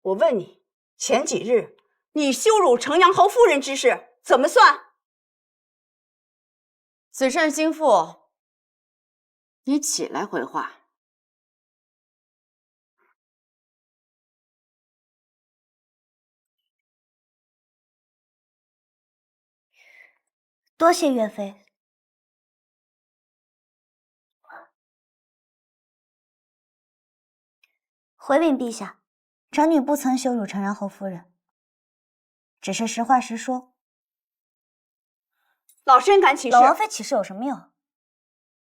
我问你，前几日你羞辱程阳侯夫人之事怎么算？子慎心腹，你起来回话。多谢岳飞。回禀陛下，臣女不曾羞辱程阳侯夫人，只是实话实说。老身敢起誓。老王妃起誓有什么用？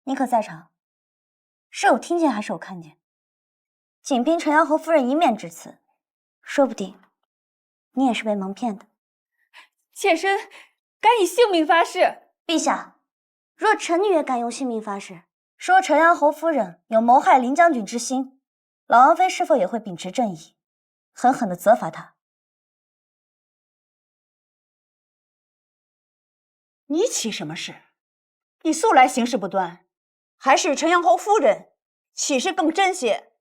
你可在场？是有听见还是有看见？仅凭程阳侯夫人一面之词，说不定你也是被蒙骗的。妾身敢以性命发誓。陛下，若臣女也敢用性命发誓，说程阳侯夫人有谋害林将军之心，老王妃是否也会秉持正义，狠狠地责罚她？你起什么誓？你素来行事不端，还是程阳侯夫人起誓更真些？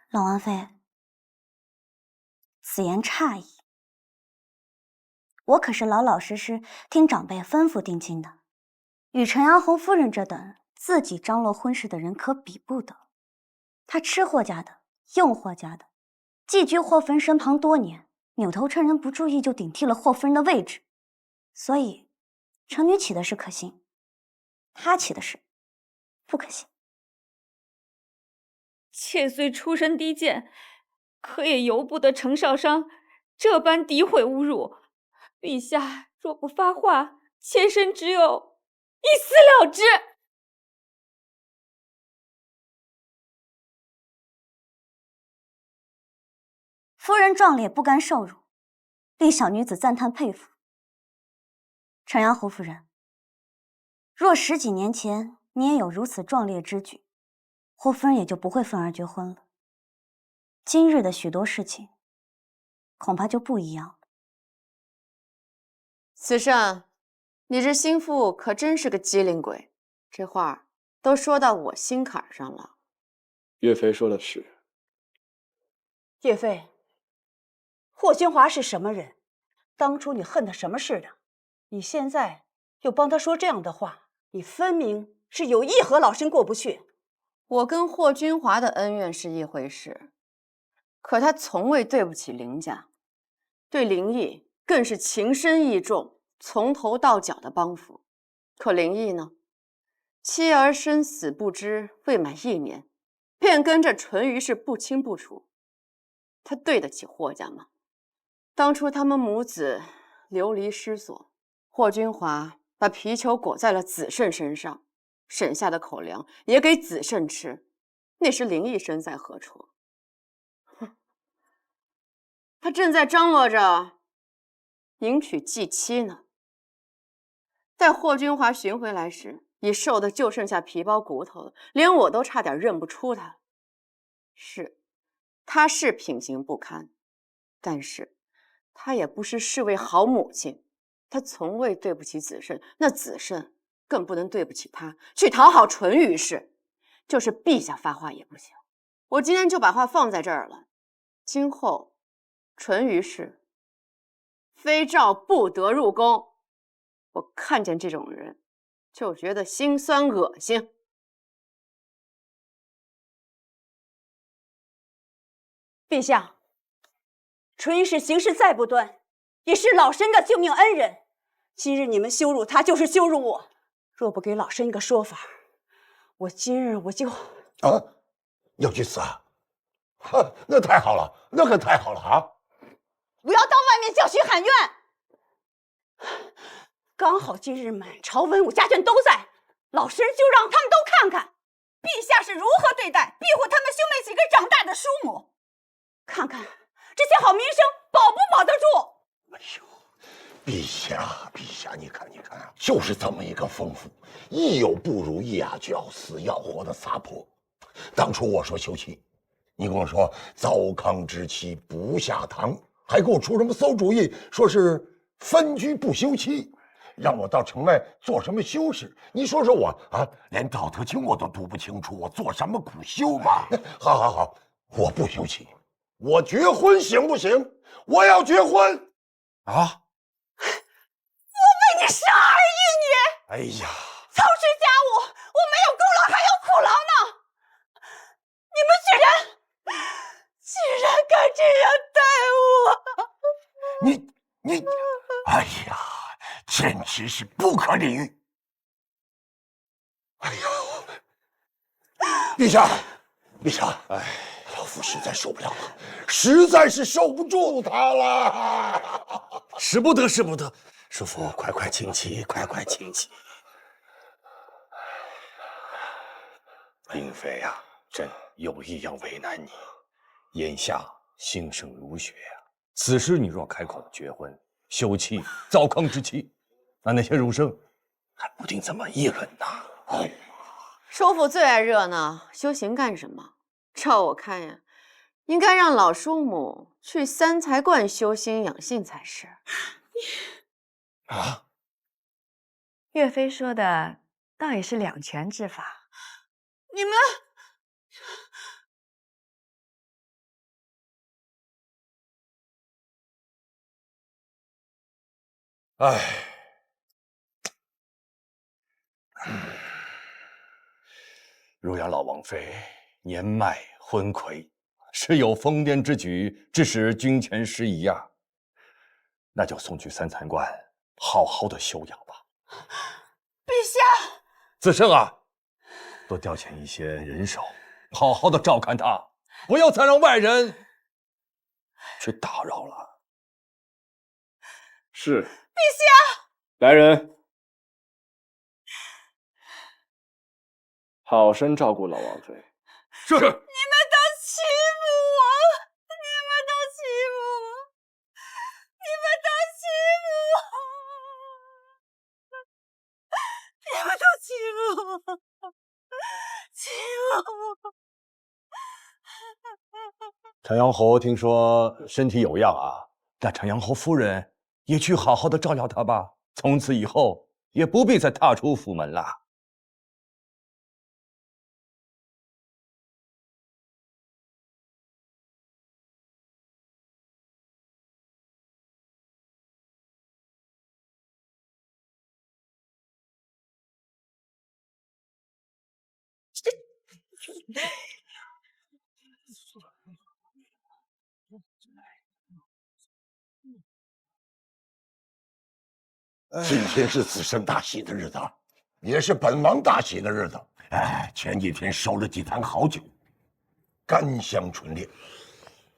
老王妃，此言差矣。我可是老老实实听长辈吩咐定亲的，与程阳侯夫人这等自己张罗婚事的人可比不得。她吃霍家的，用霍家的，寄居霍夫人身旁多年，扭头趁人不注意就顶替了霍夫人的位置，所以程女起的誓可信，她起的誓不可信。妾虽出身低贱，可也由不得程少商这般诋毁侮辱。陛下若不发话，妾身只有一死了之。夫人壮烈不甘受辱，令小女子赞叹佩服。程阳侯夫人，若10几年前你也有如此壮烈之举，霍夫人也就不会愤而绝婚了。今日的许多事情，恐怕就不一样了。子慎，你这心腹可真是个机灵鬼，这话都说到我心坎上了。岳飞说的是。岳飞，霍君华是什么人？当初你恨他什么似的？你现在又帮他说这样的话，你分明是有意和老身过不去。我跟霍君华的恩怨是一回事，可他从未对不起林家，对林毅更是情深意重，从头到脚的帮扶。可林毅呢，妻儿生死不知，未满1年，便跟着淳于氏不清不楚，他对得起霍家吗？当初他们母子流离失所，霍君华把皮球裹在了子慎身上，省下的口粮也给子慎吃，那时林毅身在何处？他正在张罗着迎娶继妻呢。待霍君华寻回来时，已瘦得就剩下皮包骨头了，连我都差点认不出他。是，他是品行不堪，但是他也不失是位好母亲。他从未对不起子慎，那子慎更不能对不起他，去讨好淳于氏。就是陛下发话也不行。我今天就把话放在这儿了，今后淳于氏非诏不得入宫。我看见这种人就觉得心酸恶心。陛下，淳于氏行事再不端，也是老身的救命恩人。今日你们羞辱他，就是羞辱我。若不给老身一个说法，我今日我就要去死啊！哈，那太好了，那可太好了啊！我要到外面教学喊冤。刚好今日满朝文武家眷都在，老师就让他们都看看陛下是如何对待庇护他们兄妹几个长大的叔母，看看这些好名声保不保得住。哎呦，陛下，你看啊，就是这么一个疯妇，一有不如意啊，就要死要活的撒泼。当初我说休妻，你跟我说糟糠之妻不下堂，还给我出什么馊主意，说是分居不休妻，让我到城外做什么修士？你说说我啊，连道德经我都读不清楚，我做什么苦修嘛？好，我不休妻，我结婚行不行？我要结婚啊！我为你生儿育女，哎呀，操持家务，我没有功劳还有苦劳呢。你们居然敢这样待我！你，哎呀，简直是不可理喻！哎呦，陛下，哎，老夫实在受不了了，实在是受不住他了。使不得，叔父，快请起，快请起。并非呀，朕有意要为难你。眼下兴盛儒学呀，此时你若开口绝婚、休妻、糟糠之妻，那些儒生还不定怎么议论呢。哎，叔父最爱热闹，修行干什么？照我看呀，应该让老叔母去三才观修心养性才是。啊，岳飞说的倒也是两全之法。你们，哎，若要老王妃年迈昏聩，是有疯癫之举，致使军前失仪呀，那就送去三才观，好好的休养吧。陛下，子胜啊，多调遣一些人手，好好的照看他，不要再让外人去打扰了。是。陛下，来人，好生照顾老王妃。是。你们都欺负我，你们都欺负我，你们都欺负我，你们都欺负我，欺负我。长阳侯听说身体有恙啊，那长阳侯夫人也去好好的照料他吧，从此以后也不必再踏出府门了。今天是子胜大喜的日子，也是本王大喜的日子。哎，前几天收了几坛好酒，甘香醇烈，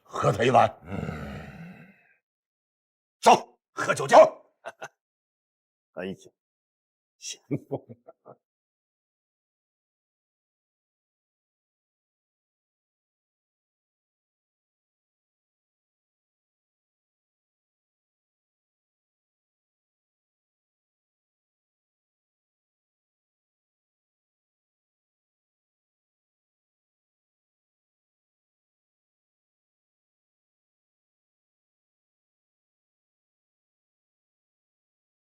喝他一碗。走，喝酒去。哎呀，行。